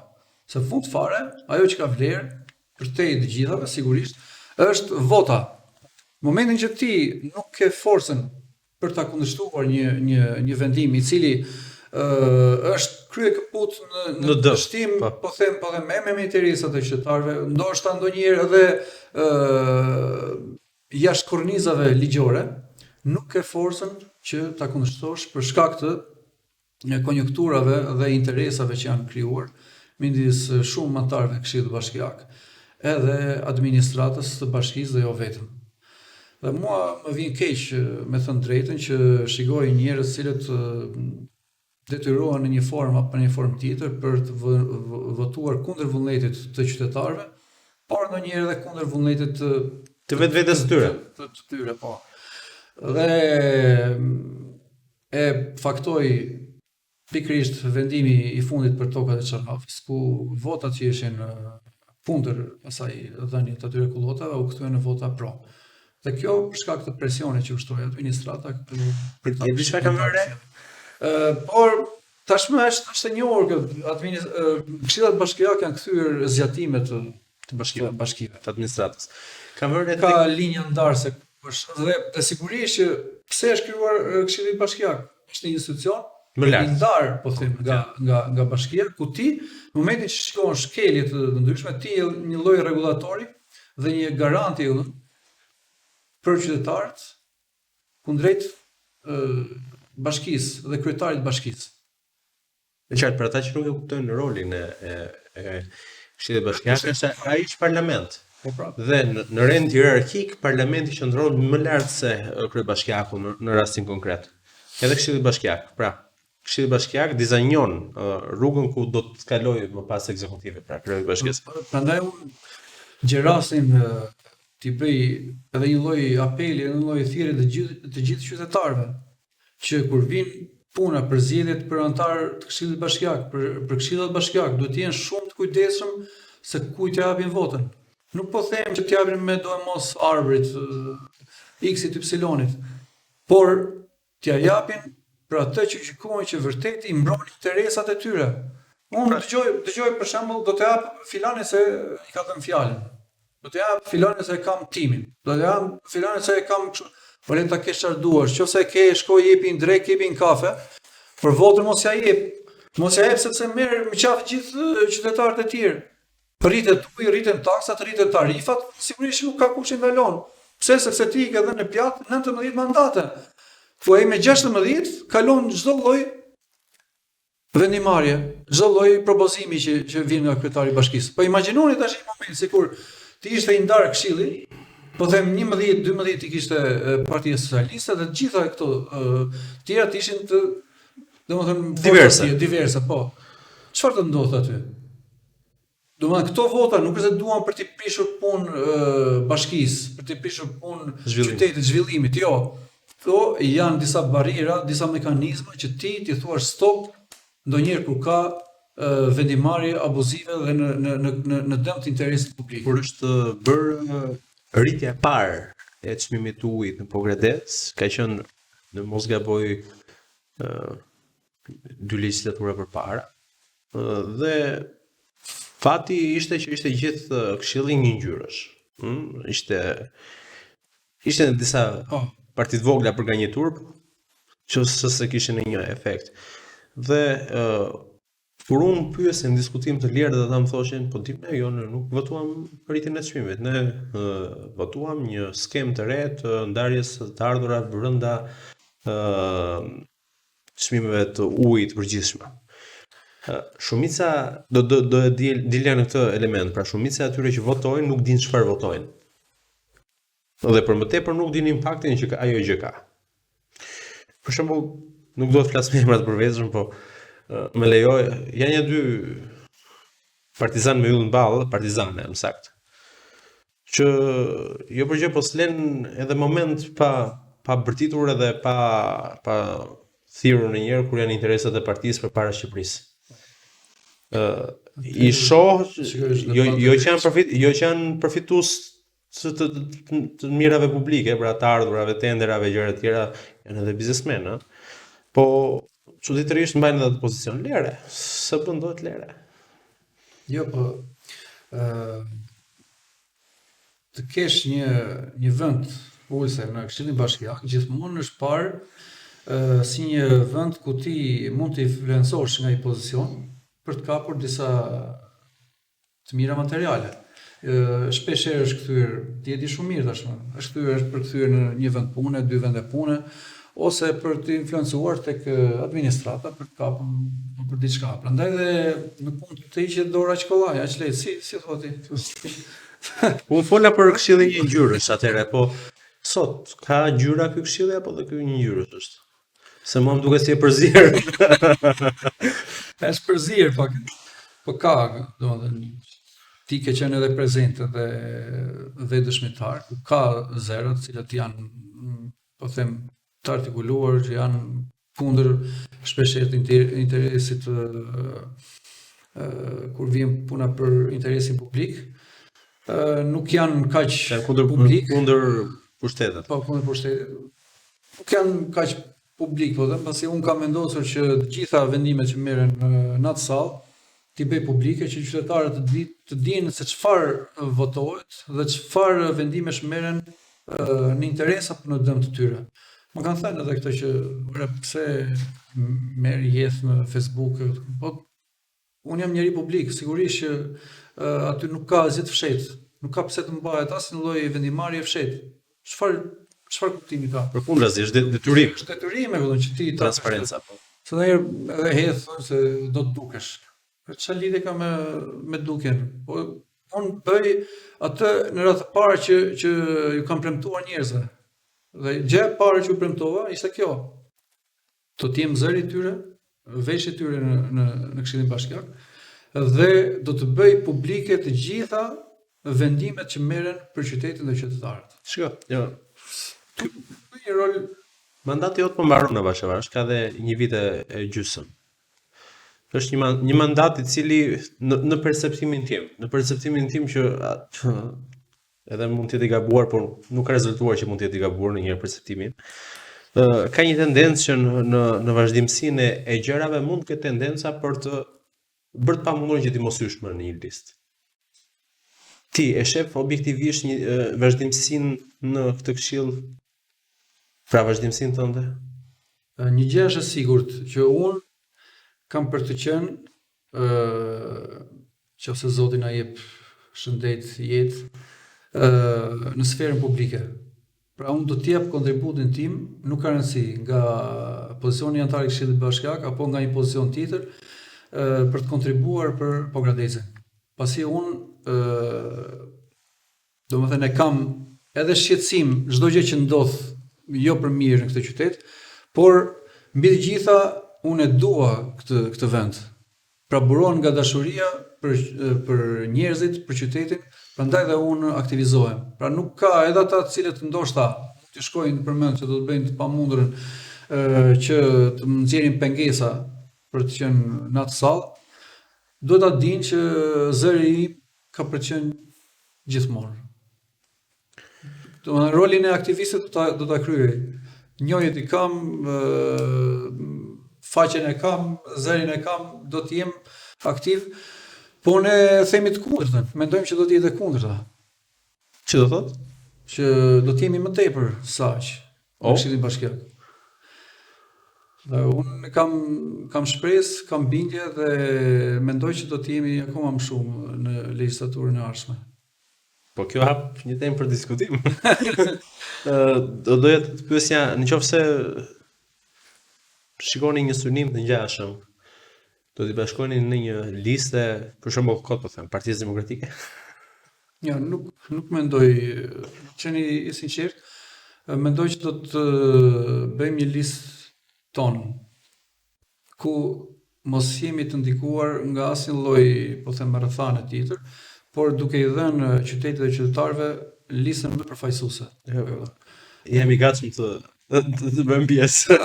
Se fund fare, ajo që ka vlerë për te i të gjithave, sigurisht, është vota. Në momentin që ti nuk ke forcën për ta kundërshtuar një vendim i cili është krye kaput në dështim, po them me interesat e qytetarëve, ndoshta ndonjëherë edhe jashtë kornizave ligjore, nuk ke forcën që ta kundërshtosh për shkak të konjunkturave dhe interesave që janë krijuar midis shumë antarëve të Këshillit Bashkiak, edhe administratës të bashkisë dhe jo vetëm. Dhe mua më vjen keq, me thënë drejtën, që shikoj njerëz cilët detyrohen në një formë apo në një formë tjetër për të votuar kundër vullnetit të qytetarëve, por ndonjëherë edhe kundër vullnetit të vetvetes tyre. Të tyre, po. Dhe e faktoi pikërisht vendimi i fundit për tokat e Çarrafës, ku votat që ishin kundër asaj dhënies të atyre kullotave u kthyen në vota pro. Dhe kjo për shkak të presionit që ushtroi administrata për të çfarë kanë vënë. Por tashmë është e njohur që Këshillat Bashkiake janë kthyer zgjatimet të bashkive të administratës. Kanë vënë ka linja ndarëse dhe sigurisht që pse është krijuar Këshilli Bashkiak, është një institucion i ndar, po them, nga bashkia, ku ti në momentin që shikon shkelje të ndryshme, ti je një lloj rregullatori dhe një garanti për qytetarët kundrejt bashkisë dhe kryetarit bashkisë. E qartë për ata që nuk e kuptojnë rolin e Këshillit Bashkiak, se ai është parlament. Dhe në rend hierarkik, parlamenti qëndron më lart se kryebashkiaku në rastin konkret. Edhe Këshilli Bashkiak, pra, Këshilli Bashkiak dizajnon rrugën ku do të kalojë më pas ekzekutive, pra kryebashkisë. Prandaj unë gjerasin t'i bëj edhe një lloj apeli, një lloj thirrje të gjithë qytetarëve, që kur vinë puna për zgjedhjet për antar të Këshillit Bashkiak, për Këshillat Bashkiak, duhet të jenë shumë të kujdesshëm se kujt t'i japin votën. Nuk po them që t'i japin me do e mos arbrit, X-it, Y-it, por t'ja japin për atë që gjykojnë që vërtet i mbron interesat e tyre. Unë dëgjoj për shembull, do të jap filani se i ka dhënë fjalën. Do të jap filani se e kam timin. Do të jap filani se e kam po le ta kesh çfarë duash. Nëse ke shkoj jepi një drek, jepi një kafe, për votën mos ja jep. Mos ja jep sepse merr me qafë gjithë qytetarët e tjerë. Rritet uji, rriten taksat, rriten tarifat, sigurisht nuk ka kush i ndalon. Pse? Sepse ti ke dhënë në pjat 19 mandate. Po ai me 16 kalon çdo lloj vendimarrje, çdo lloj propozimi që vjen nga kryetari i bashkisë. Po imagjinoni tash një moment sikur ti ishte i ndar këshilli, po them 11, 12 i kishte Partia Socialiste dhe të gjitha këto tjerat ishin të domethënë diverse, po. Çfarë të ndodh aty? Domethënë këto vota nuk është se duan për të prishur punë bashkisë, për të prishur punë qytetit, zhvillimit, jo. Këto janë disa barriera, disa mekanizma që ti thuash stop ndonjëherë kur ka vendimarrje abuzive dhe në dëm të interesit publik. Kur është bërë rritja e parë e çmimit të ujit në Pogradec, ka qenë në mos gaboj 2 legislatura përpara, dhe Fati ishte që ishte gjithë këshilli një ngjyrësh. Ishte në disa parti të vogla përgatitur që se kishin një efekt. Dhe kur unë pyesën në diskutim të lirë dhe ata më thoshin, po tim ne jo, ne nuk votuam për rritjen e çmimit, ne votuam një skemë të re të ndarjes të ardhurat brenda çmimeve të ujit të përgjithshme. Shumica do e dilja në këtë element, pra shumica e atyre që votojnë nuk dinë çfarë votojnë. Dhe për më tepër nuk dinë impaktin që ajo gjë ka. Për shembull, nuk do të flas me emra të përvetshëm, po më lejoj, janë një dy partizan me yll në ballë, partizane, më saktë. Që jo për gjë po s'len edhe moment pa bërtitur edhe pa thirrur në njëherë kur janë interesat e partisë përpara Shqipërisë. I shoh jo që janë përfitues të mirave publike, pra të ardhurave, tenderave, gjëra të tjera, janë edhe biznesmen, po çuditërisht mbajnë edhe atë pozicion lere, së bën dot lere. Jo, po të kesh një vend ulse në Këshillin Bashkiak, gjithmonë është parë si një vend ku ti mund të influencosh nga një pozicion për të kapur disa të mira materiale. Shpesh herë është kthyer, ti e di shumë mirë tashmë, është përkthyer në një vend pune, dy vende pune, ose për të influencuar tek administrata për të kapur për diçka. Prandaj dhe nuk mund të hiqet dora aq kollaj, aq lehtë, si thua ti. Unë fola për këshillin një ngjyrësh atëherë, po sot ka ngjyra ky këshilli apo dhe ky një ngjyrësh është? Se mua më duket si e përzier. Është përzier pak. Po ka, domethënë ti ke qenë edhe prezente dhe dëshmitar, ka zëra të cilat janë, po them, të artikuluar, që janë kundër shpesh të interesit kur vjen puna për interesin publik, nuk janë kaq publik, kundër pushtetit. Po, kundër pushtetit. Nuk janë kaq publik, po them, pasi unë kam vendosur që të gjitha vendimet që merren në atë sallë t'i bëj publike që qytetarët të dinë se çfarë votohet dhe çfarë vendimesh merren në interes apo në dëm të tyre. Më kanë thënë edhe këto që pse merr jeth në Facebook, po unë jam njeri publik, sigurisht që aty nuk ka asgjë të fshehtë, nuk ka pse të mbahet asnjë lloj vendimarrje fshehtë. Çfarë kuptimi ka? Përkundrazi, është detyrim. Është detyrim e vëllai që ti transparenca po. Se ndonjëherë edhe hedh se do të dukesh. Çfarë lidhje ka me dukjen? Po unë bëj atë në radhë të parë që ju kam premtuar njerëzve. Dhe gjë e parë që u premtova ishte kjo. Do të jem zëri i tyre, veshja e tyre në Këshillin Bashkiak dhe do të bëj publike të gjitha vendimet që merren për qytetin dhe qytetarët. Shiko, jo. Një rol mandati jot po mbaron në bashkëvarsh, ka dhe një vit e gjysmë. Është një mandat i cili në perceptimin tim që edhe mund të jetë i gabuar, por nuk ka rezultuar që mund të jetë i gabuar në një perceptimin. Ka një tendencë që në vazhdimsinë e gjërave mund të ketë tendenca për të bërë të pamundur që ti mos hysh më në një listë. Ti e shef objektivisht një vazhdimsinë në këtë këshill, pra vazhdimsinë tënde? Një gjë është e sigurt që unë kam për të qenë, nëse Zoti na jep shëndet jetë, në sferën publike. Pra unë do të jap kontributin tim, nuk ka rëndësi nga pozicioni antar i Këshillit Bashkiak apo nga një pozicion tjetër, për të kontribuar për Pogradecin. Pasi unë domethënë e kam edhe shqetësim çdo gjë që ndodh jo për mirë në këtë qytet, por mbi të gjitha unë e dua këtë vend. Pra buron nga dashuria për njerëzit, për qytetin, prandaj dhe unë aktivizohem. Pra nuk ka edhe ata të cilët ndoshta të shkojnë përmend që do të bëjnë të pamundurën, që të nxjerrin pengesa për të qenë në atë sallë, duhet ta dinë që zëri im ka për të qenë gjithmonë. Rolin e aktivistit do ta kryej. Njohjet i kam, faqen e kam, zërin e kam, do të jem aktiv, Po ne themi të kundërtën, mendojmë që do të jetë e kundërta, Që do thotë? që do të jemi më tepër saq në Këshillin Bashkiak. Dhe unë kam shpresë, kam bindje dhe mendoj që do të jemi akoma më shumë në legjislaturën e ardhshme. Po kjo hap një temë për diskutim. Doja të pyesja, nëse shikoni një synim të ngjashëm, do t'i bashkoheni në një liste, për shembull, po them, Partisë Demokratike? Ja, nuk mendoj, qeni i sinqert, mendoj që do të bëjmë një listë tonë, ku mos jemi të ndikuar nga asnjë lloj, po them, rrethane tjetër, por duke i dhënë qytetit dhe qytetarëve listën më përfaqësuese. Jemi gatshëm të bëjmë pjesë.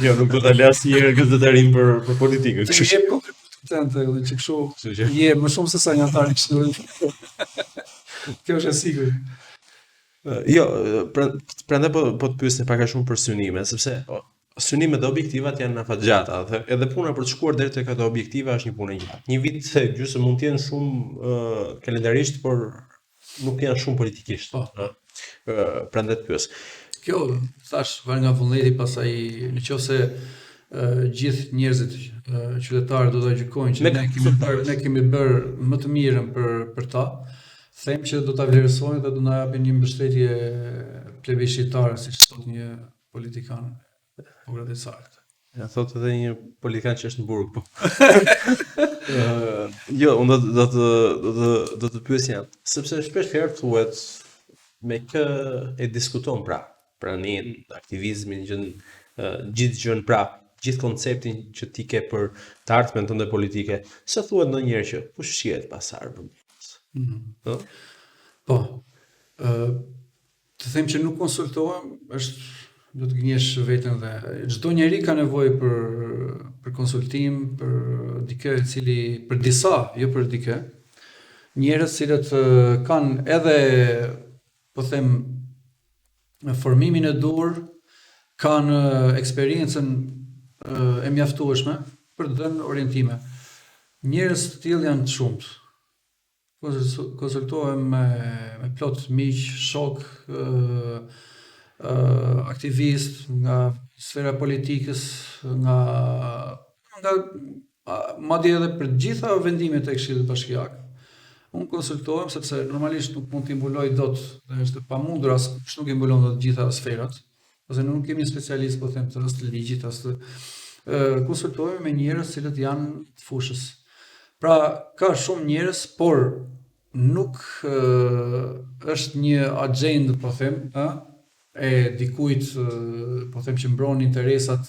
Jo, nuk do ta las një gazetarin për politikën. Që jep kontributent edhe që kështu je më shumë se sa një antar i kështu. Kjo është e sigurt. Jo, prandaj po të pyesni pak a shumë për synime, sepse synimet e objektivat janë afatgjata, edhe puna për të shkuar deri tek ato objektiva është një punë e gjatë. Një vit gjysmë mund të jenë shumë kalendarisht, por nuk janë shumë politikisht. Prandaj të pyes. Kjo thash var nga vullneti, pastaj nëse gjithë njerëzit qytetarë do ta gjykojnë që ne kemi bërë më të mirën për ta, them që do ta vlerësojnë dhe do na japin një mbështetje plebiscitare, siç thot një politikan progresar. Ja thot edhe një politikan që është në burg, po. Jo, unë do të pyesja, sepse shpesh herë thuhet me kë e diskuton pranin, aktivizmin, gjithë gjën gjithë konceptin që ti ke për të ardhmen tënde politike, se thuhet ndonjëherë që kush shihet pas ardhmës. Po. Të them që nuk konsultohem, do të gënjesh veten dhe çdo njeri ka nevojë për konsultim, për dikë i cili për disa, jo për dikë, njerëz cilët kanë edhe, po them, formimin e duhur, kanë eksperiencën e mjaftueshme për të dhënë orientime. Njerëz të tillë janë të shumtë. Konsultohem me plot miq, shok, aktivist nga sfera politikës, nga madje edhe për gjitha vendimet e Këshillit Bashkiak. Unë konsultohem sepse normalisht nuk mund t'i mbuloj dot, dhe është pamundur askush nuk i mbulon dot gjitha sferat, ose nuk kemi specialist, po them, të ligjit, konsultohem me njerëz cilët janë të fushës. Pra ka shumë njerëz, por nuk është një agenda, po them, e dikujt, po them, që mbron interesat,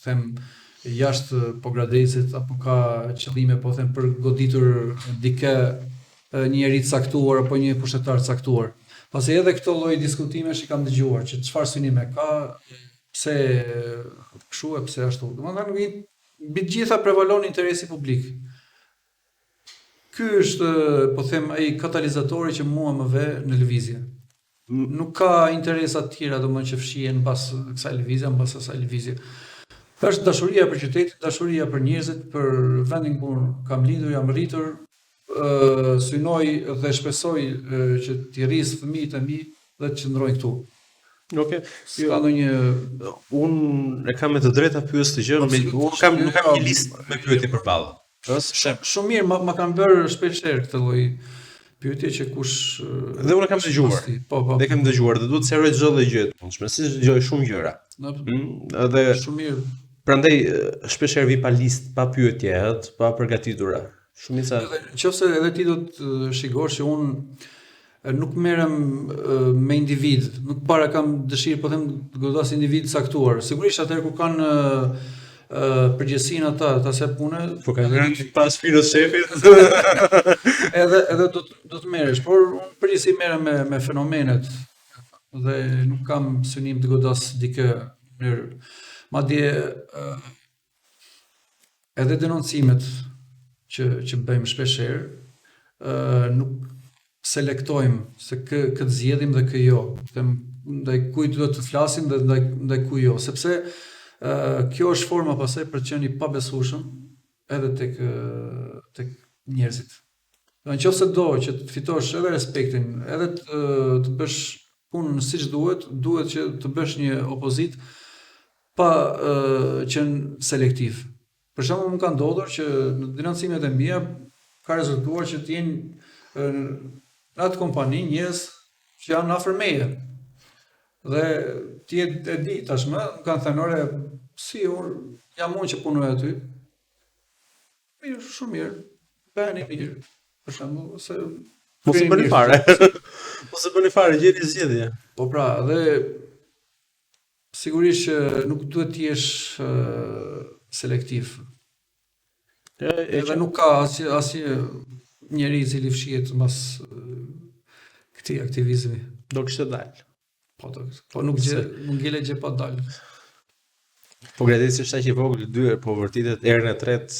them, jashtë Pogradecit, apo ka qëllime, po them, për goditur dikë një njerëz të caktuar apo një pushtetar të caktuar. Pasi edhe këto lloj diskutimesh i kam dëgjuar, që çfarë synime ka, pse kështu e pse ashtu. Domethënë, mbi të gjitha prevalon interesi publik. Ky është, po them, ai katalizatori që mua më ve në lëvizje. Nuk ka interesa të tjera domethënë që fshihen mbas kësaj lëvizje, mbas asaj lëvizje. Është dashuria për qytetin, dashuria për njerëzit, për vendin ku kam lindur, jam rritur, synoj dhe shpresoj që t'i rris fëmijët e mi dhe të qëndrojnë këtu. Okej. Ka ndonjë unë e kam me të drejta pyes të gjë, nuk kam një listë me pyetje përballë. Shumë mirë, ma kanë bërë shpeshherë këtë lloj pyetje që kush dhe unë kam dëgjuar. Po. Dhe kam dëgjuar dhe duhet të sqaroj çdo gjë të mundshme, si dëgjoj shumë gjëra. Edhe shumë mirë. Prandaj shpeshherë vi pa listë, pa pyetje, pa përgatitura. Shumica. Nëse edhe ti do të shikosh që unë nuk merrem me individ, nuk para kam dëshirë, po them, të godas individ caktuar. Sigurisht atëherë ku kanë përgjegjësinë ata se pune, po kanë pas firës shefit. edhe do të merresh, por unë përgjithësi merrem me fenomenet dhe nuk kam synim të godas dikë mirë. Madje edhe denoncimet që bëjmë shpeshherë, nuk selektojmë se këtë zgjedhim dhe kë jo. Ndaj kujt do të flasim dhe ndaj kujt jo, sepse kjo është forma pastaj për të qenë i pabesueshëm edhe tek njerëzit. Nëse do që të fitosh edhe respektin, edhe të bësh punën siç duhet që të bësh një opozit pa qenë selektiv. Për shembull, më ka ndodhur që në denoncimet e mia ka rezultuar që të jenë në atë kompani njerëz që janë afër meje. Dhe ti e di tashmë, më kanë thënë ore, si jam unë që punoj aty. Mirë, shumë mirë. Bëni mirë. Për shembull, se Mos e bëni fare. Mos e bëni fare, gjeni zgjedhje. Po pra, dhe sigurisht që nuk duhet të jesh selektiv. Edhe nuk ka asnjë njeri i cili fshihet mbas këtij aktivizmi. Do kishte dalë. Po nuk ngele gjë pa dalë. Po gradeci është aq i vogël, dy po vërtetet erën e tretë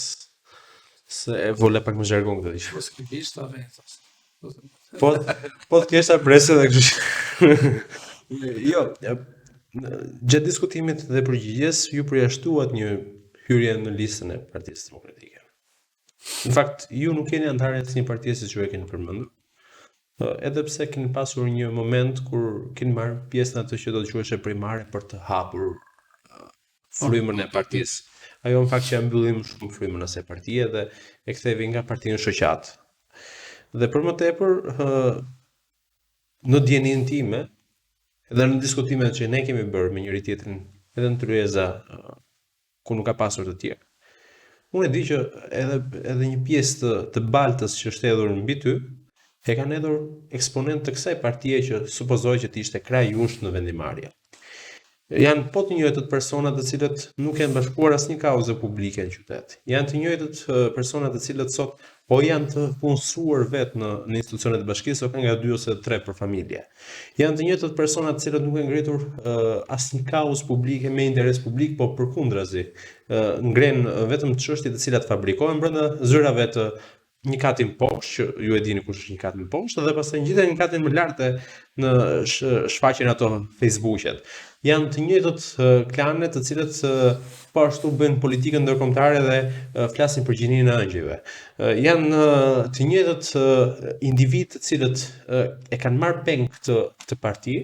se e vole pak më zhargon këtë dish. Po skripisht ta vetas. Po të kesh ta presë edhe kështu. Jo, gjatë diskutimit dhe përgjigjes ju përjashtuat një hyrje në listën e Partisë Demokratike. Në fakt, ju nuk keni antarë të një partie siç ju e keni përmendur. Edhe pse keni pasur një moment kur keni marrë pjesë në atë që do të quhej primare për të hapur frymën e partisë. Ajo në fakt që mbyllim shumë frymën e asaj partie dhe e kthevi nga partia në shoqat. Dhe për më tepër në dijenin time edhe në diskutimet që ne kemi bërë me njëri tjetrin edhe në tryeza ku nuk ka pasur të tjerë. Unë e di që edhe një pjesë të baltës që është hedhur mbi ty e kanë hedhur eksponent të kësaj partie që supozoj që të ishte kraj jush në vendimarrje. Janë po të njëjtët persona të cilët nuk kanë bashkuar asnjë kauze publike në qytet. Janë të njëjtët persona të cilët sot po janë të punësuar vetë në institucionet e bashkisë, o kanë nga 2 ose 3 për familje. Janë të njëjtët persona të cilët nuk kanë ngritur asnjë kauzë publike me interes publik, po përkundrazi ngren vetëm çështje të cilat fabrikohen brenda zyrave të një katin poshtë, që ju e dini kush është një katin poshtë, dhe pastaj ngjiten një katin më lart në shfaqjen ato Facebooket. Janë të njëjtët klane të cilët po ashtu bëjnë politikën ndërkombëtare dhe flasin për gjininë e ëngjëve. Janë të njëjtët individ të cilët e kanë marrë peng këtë parti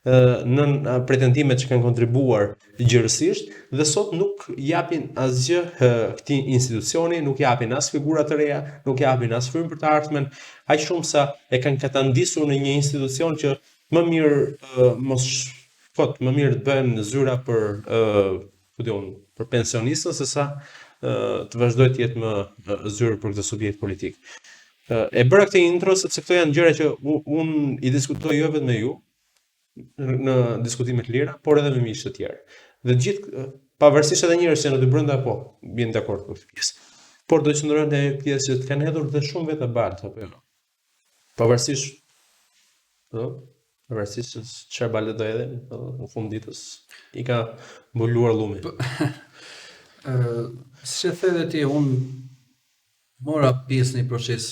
në pretendimet që kanë kontribuar gjërësisht dhe sot nuk japin asgjë këtij institucioni, nuk japin as figura të reja, nuk japin as frymë për të ardhmen, aq shumë sa e kanë katandisur në një institucion që më mirë më mirë të bëhen zyra për pensionistët sesa të vazhdoj të jetë më zyrë për këtë subjekt politik. E bëra këtë intro sepse këto janë gjëra që unë i diskutoj jo vetëm me ju në diskutime të lira, por edhe me miq të tjerë. Dhe gjithë pavarësisht edhe njerëz që janë aty brenda po bien dakord për këtë pjesë. Por do të qëndrojnë në pjesë që të kanë hedhur dhe shumë vetë baltë apo jo. Pavarësisht çfarë balë do edhe në fund ditës i ka mbuluar llumi. Si e the ti, unë mora pjesë në një proces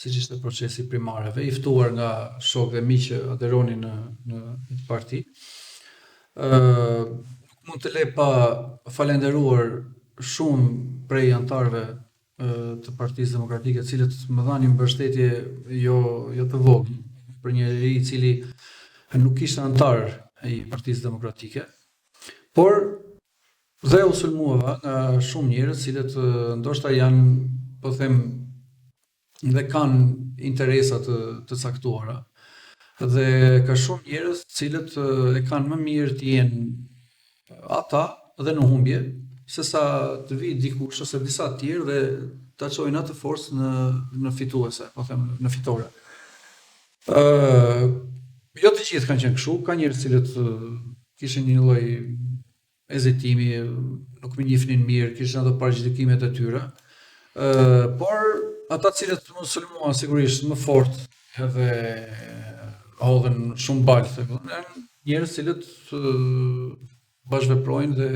siç ishte procesi primareve, i ftuar nga shokë dhe miq që aderonin në parti. Nuk mund të le pa falenderuar shumë prej antarëve të Partisë Demokratike, të cilët më dhanin mbështetje jo të vogël për një njeri i cili nuk ishte antar i Partisë Demokratike, por dhe u sulmuava nga shumë njerëz, cilët ndoshta janë, po them, dhe kanë interesa të caktuara. Dhe ka shumë njerëz cilët e kanë më mirë të jenë ata dhe në humbje, sesa të vi dikush ose disa të tjerë dhe ta çojnë atë forcë në fituese, po them, në fitore. Jo të gjithë kanë qenë kështu, ka njerëz cilët kishin një lloj ezitimi, nuk më njihnin mirë, kishin ato parajgjykimet e tyre. Por ata cilët më sulmuan sigurisht më fort edhe hodhen shumë balë, janë njerëz cilët bashkëveprojnë dhe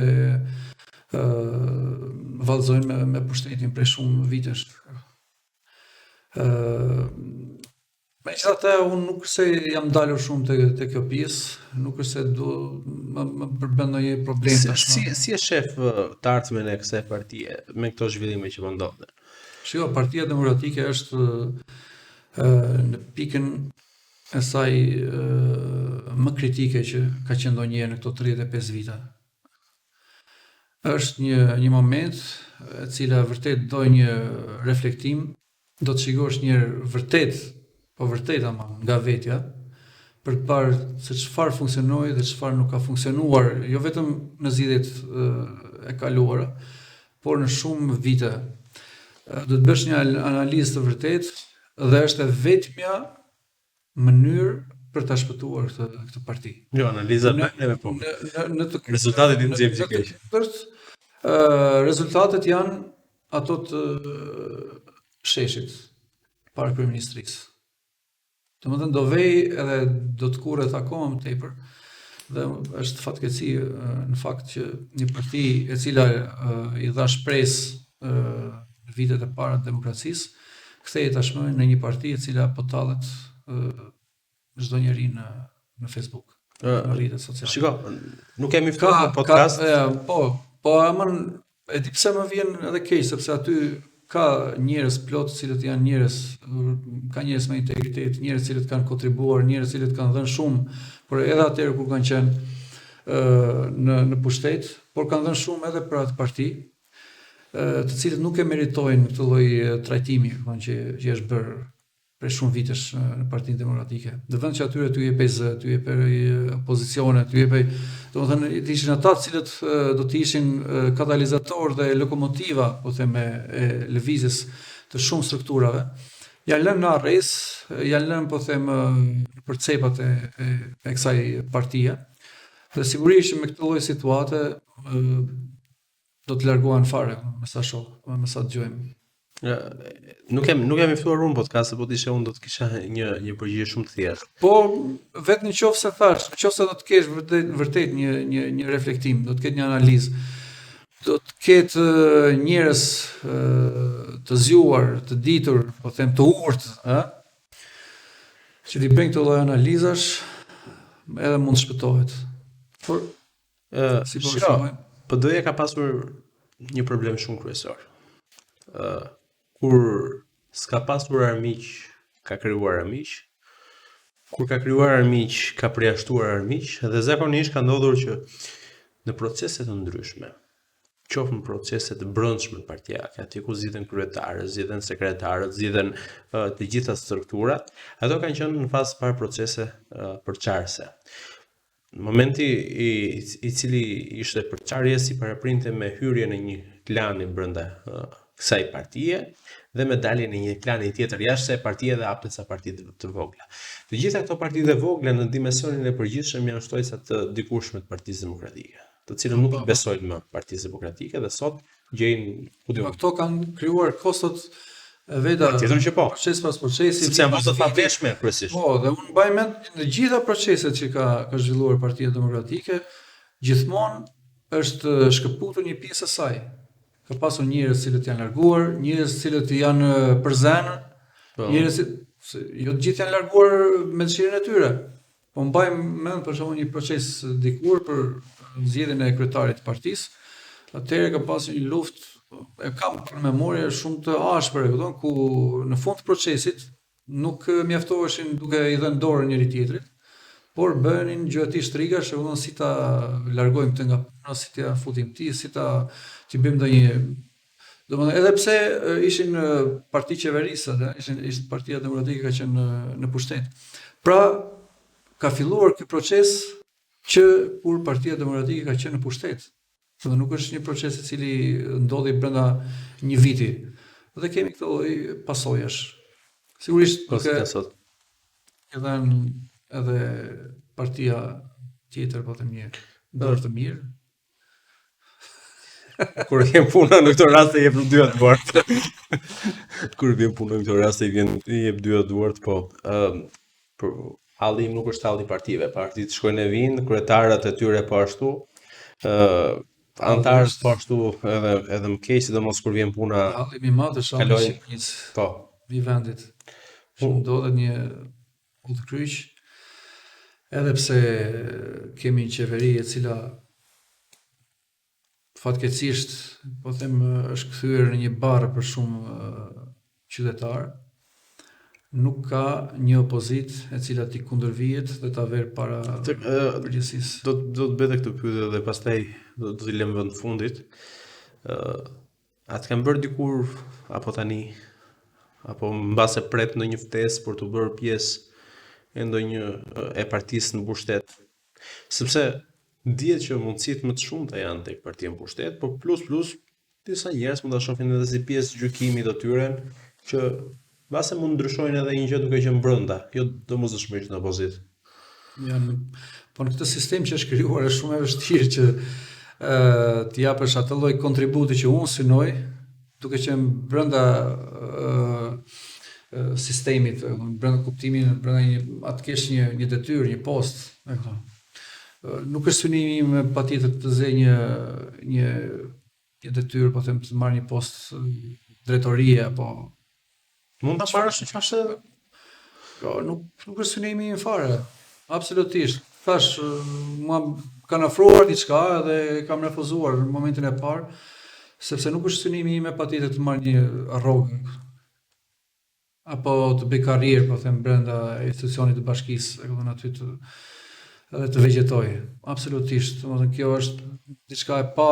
vallëzojnë me pushtetin prej shumë vitesh. Megjithatë, unë nuk se jam dalur shumë te kjo pjesë, nuk është se më përbën ndonjë problem tashmë. Si e shef të ardhmen e kësaj partie me këto zhvillime që po ndodhin? Shiko, Partia Demokratike është në pikën e saj më kritike që ka qenë ndonjëherë në këto 35 vite. Është një moment e cila vërtet do një reflektim, do të shikosh njëherë vërtet ama nga vetja, për të parë se çfarë funksionoi dhe çfarë nuk ka funksionuar, jo vetëm në zgjedhjet e kaluara, por në shumë vite. Do të bësh një analizë të vërtetë dhe është e vetmja mënyrë për ta shpëtuar këtë parti. Jo, analiza neve po. Rezultatet i nxjerrim si keq. Rezultatet janë ato të Sheshit para kryeministrisë. Domethënë do vej edhe do të kurret akoma më tepër dhe është fatkeqësi në fakt që një parti e cila i dha shpresë në vitet e para të demokracisë kthehej tashmë në një parti e cila po tallet çdo njeri në Facebook, në rrjetet sociale. Shiko, nuk kemi ftuar në podcast. Po, amën e di pse më vjen edhe keq sepse aty ka njerëz plot të cilët janë njerëz, ka njerëz me integritet, njerëz të cilët kanë kontribuar, njerëz të cilët kanë dhënë shumë, por edhe atëherë kur kanë qenë në pushtet, por kanë dhënë shumë edhe për atë parti, të cilët nuk e meritojnë këtë lloj trajtimi, që është bërë prej shumë vitesh në Partinë Demokratike. Në vend që atyre t'u jepej zë, t'u jepej opozicione, t'u jepej, domethënë të ishin ata të cilët do të ishin katalizator dhe lokomotiva, po them, e lëvizjes të shumë strukturave. Janë lënë në arrez, janë lënë, po them, për cepat e kësaj partie. Dhe sigurisht me këtë lloj situate do të largohen fare, me sa shoh, me sa dëgjojmë. Nuk kemi ftuar unë podcast, po t'ishe unë do të kisha një përgjigje shumë të thjeshtë. Po vetëm nëse thash, nëse do të kesh vërtet një reflektim, do të ketë një analizë, do të ketë njerëz të zgjuar, të ditur, po them të urtë, që t'i bëjnë këto lloj analizash, edhe mund të shpëtohet. Por si po shohim, PD-ja ka pasur një problem shumë kryesor. Kur s'ka pasur armiq, ka krijuar armiq. Kur ka krijuar armiq, ka përjashtuar armiq dhe zakonisht ka ndodhur që në procese të ndryshme, qoftë në procese të brendshme partijake, aty ku zgjidhen kryetarët, zgjidhen sekretarët, zgjidhen të gjitha strukturat, ato kanë qenë në fazë parë procese përçarëse. Në momenti i cili ishte përçarje si paraprinte me hyrje në një klani brenda kësaj partie dhe me daljen në një klani tjetër jashtë e partia dhe hapet sa parti të vogla. Të gjitha këto parti të vogla në dimensionin e përgjithshëm janë shtojsa të dikurshme të Partisë Demokratike, të cilën nuk i besojnë më Partisë Demokratike dhe sot gjejnë këto kanë krijuar kostot e veta. Tjetër që po. Proces pas procesi. Sepse janë vota të paveshme kryesisht. Po, dhe unë mbaj mend në gjitha proceset që ka zhvilluar Partia Demokratike, gjithmonë është shkëputur një pjesë e saj. Ka pasur njerëz cilët janë larguar, njerëz cilët janë përzenur, njerëz jo të gjithë janë larguar me dëshirën e tyre. Po mbaj mend për shembull një proces dikur për zgjedhjen e kryetarit të partisë. Atëherë ka pasur një luftë, e kam në memorie shumë të ashpër, ku në fund të procesit nuk mjaftoheshin duke i dhënë dorë njëri tjetrit, por bënin gjëti shtrigash, si ta largojmë këtë nga puna, si ta futim ti, si ta t'i bëjmë ndonjë. Domethënë edhe pse ishin parti qeverisë, ishte Partia Demokratike ka qenë në pushtet. Pra ka filluar ky proces që kur Partia Demokratike ka qenë në pushtet. Dhe nuk është një proces i cili ndodhi brenda një viti. Dhe kemi këto lloj pasojash. Sigurisht edhe partia tjetër po them një dorë të mirë. Kur vjen puna në këtë rast e jep dy duart. Kur vjen puna në këtë rast e jep dy duart, po. Halli nuk është halli i partive, partitë shkojnë e vinë, kryetarët e tyre po ashtu. Antarët po ashtu edhe më keq, sidomos kur vjen puna. Halli më i madh është halli i Shqipërisë. Po. I vendit. Ndodhet një udhkryq, edhe pse kemi një qeveri e cila fatkeqësisht, po them, është kthyer në një barë për shumë qytetarë, nuk ka një opozit e cila t'i kundërvihet dhe ta ver para përgjegjësisë. Do të bëj këtë pyetje dhe pastaj do t'i lëm vend fundit. A të kanë bërë dikur apo tani apo mbase pret ndonjë ftesë për të bërë pjesë e ndonjë e partisë në pushtet? Sepse dihet që mundësitë më të shumta janë tek partia në pushtet, por plus disa njerëz mund ta shohin edhe si pjesë gjykimit të tyre që mbase mund ndryshojnë edhe një gjë duke qenë brenda, jo domosdoshmërisht në opozit. Po në këtë sistem që është krijuar është shumë e vështirë që të japësh atë lloj kontributi që unë synoj, duke qenë brenda sistemit, brenda kuptimit, brenda atë kesh një detyrë, një post, e kupton. Nuk është synimi im patjetër të zë një detyrë, po them, të marr një post drejtorie apo mund ta marrësh në qashe? Nuk është synimi im fare. Absolutisht. Thash, mua kanë ofruar diçka dhe kam refuzuar në momentin e parë, sepse nuk është synimi im patjetër të marr një rrogë apo të bëj karrierë, po them, brenda institucionit të bashkisë, e kupton, aty edhe të vegjetoj. Absolutisht. Domethënë kjo është diçka e pa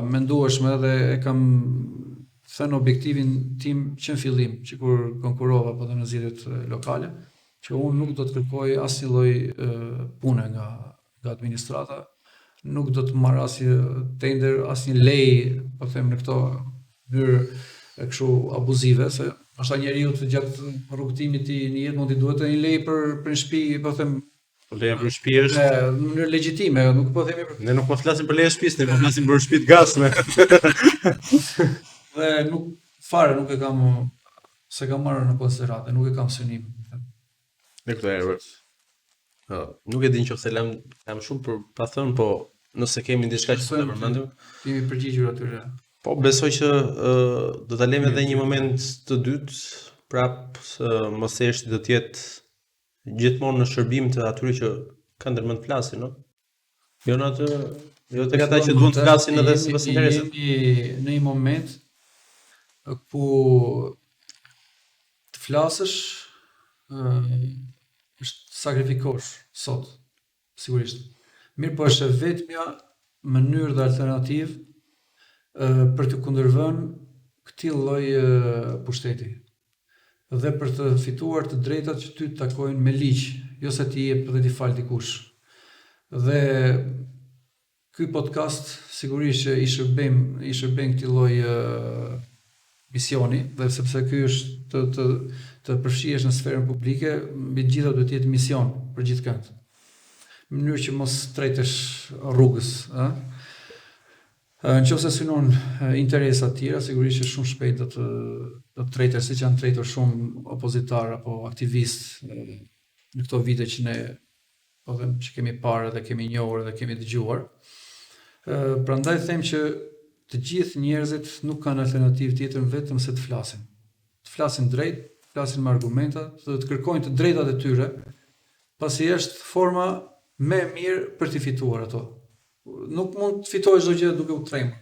mendueshme dhe e kam thënë objektivin tim që në fillim, që kur konkurova po në zgjedhjet lokale, që unë nuk do të kërkoj asnjë lloj pune nga administrata, nuk do të marr asnjë tender, asnjë lej, po them, në këto mënyrë kështu abuzive, se ashta njeriu të gjatë rrugëtimit i në jetë mund t'i duhet një lej për një shtëpi, po them, leja për shtëpi është në mënyrë legjitime, nuk po themi për... Ne nuk po flasim për leje shtëpisë, ne po flasim për shtëpi të gasme. Dhe nuk e kam, se kam marrë në konsiderat, nuk e kam synim. Në këtë erë. Nuk e din nëse jam shumë për pa thënë, po nëse kemi diçka që të përmendim, kemi përgjigjur atyre. Po besoj që do ta lëmë edhe një moment të dytë, prap moseshti do të jetë gjithmonë në shërbim të atyre që kanë ndërmend të flasin, no? Jo në atë, jo tek ata që duan të flasin edhe sipas interesit. Jemi në një moment ku të flasësh është sakrifikosh sot, sigurisht. Mirë, po është vetmja mënyrë dhe alternativë për të kundërvënë këtij lloj pushteti dhe për të fituar të drejtat që ty të takojnë me ligj, jo se ti jep dhe ti fal dikush. Dhe ky podcast sigurisht që i shërben këtij lloj misioni, dhe sepse ky është të përfshihesh në sferën publike, mbi të gjitha duhet të jetë mision për gjithkënd. Në mënyrë që mos tretesh rrugës, ëh. Nëse synon interesa të tjera, sigurisht që shumë shpejt do të tretesh, siç janë tretur shumë opozitar apo aktivistë në këto vite që ne po them që kemi parë dhe kemi njohur dhe kemi dëgjuar. Prandaj them që të gjithë njerëzit nuk kanë alternativë tjetër vetëm se të flasin. Të flasin drejt, të flasin me argumenta, të kërkojnë të drejtat e tyre, pasi është forma më e mirë për të fituar ato. Nuk mund të fitojë çdo gjë duke u tremur,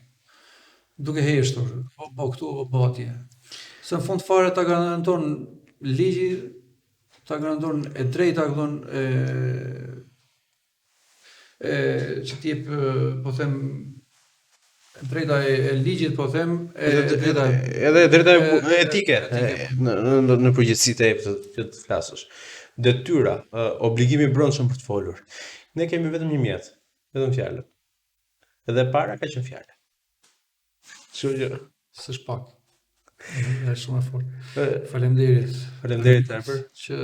duke heshtur, po këtu po atje. Se në fund fare ta garanton ligji, ta garanton e drejta, që të jep, po them, drejta e ligjit, po them, edhe drejta etike në përgjithësi të flasësh. Detyra, obligimi i brendshëm për të folur. Ne kemi vetëm një mjet, vetëm fjalën. Edhe para ka qenë fjala. Kështu që s'është pak. Është shumë e fortë. Faleminderit. Faleminderit tepër që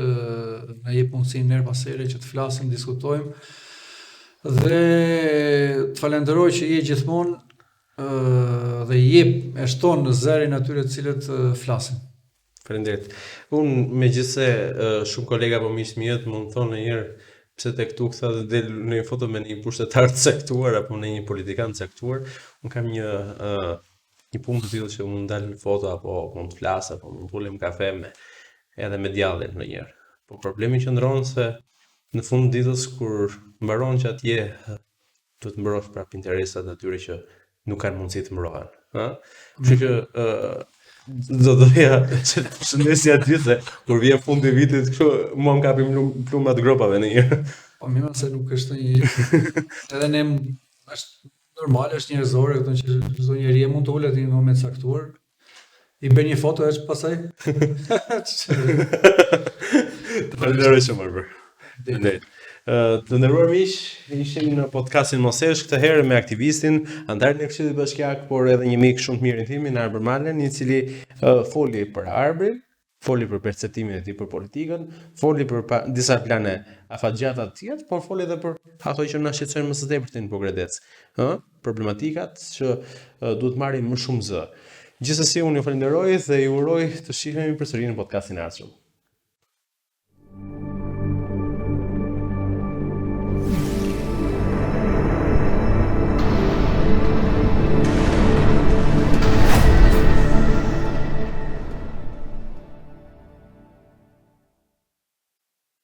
na jep mundësinë her pas here që të flasim, diskutojmë. Dhe të falenderoj që je gjithmonë dhe jep e shton në zërin atyre të cilët flasin. Faleminderit. Unë megjithse shumë kolega po miq mirë mund të thonë ndonjëherë pse tek tu ktha dhe del në një foto me një pushtetar të caktuar apo në një politikan të caktuar, unë kam një punë të tillë që mund dal në foto apo mund të flas apo mund të ulem kafe edhe me djallin ndonjëherë. Po problemi qëndron se në fund ditës kur mbaron që atje duhet mbrosh prap interesat atyre që nuk kanë mundësi të mbrohen. Kështu që do doja që të shëndesja aty se kur vjen fundi i vitit kështu mua më kapin plumat gropave në një. Po mirë se nuk është një edhe ne është normale, është njerëzore, këto që çdo njeri mund të ulet në një moment caktuar. I bën një foto e pasaj. Të falenderoj shumë për. Të nderuar miq, ishim në podcastin Mosesh këtë herë me aktivistin antar në Këshillit Bashkiak, por edhe një mik shumë të mirë i timi, Arber Malen, i cili foli për Arbrin, foli për perceptimin e tij për politikën, foli për disa plane afatgjata të tjera, por foli edhe për ato që na shqetësojnë më së tepërtin në Pogradec, problematikat që duhet marrin më shumë zë. Gjithsesi unë ju falenderoj dhe ju uroj të shihemi përsëri në podcastin e ardhshëm.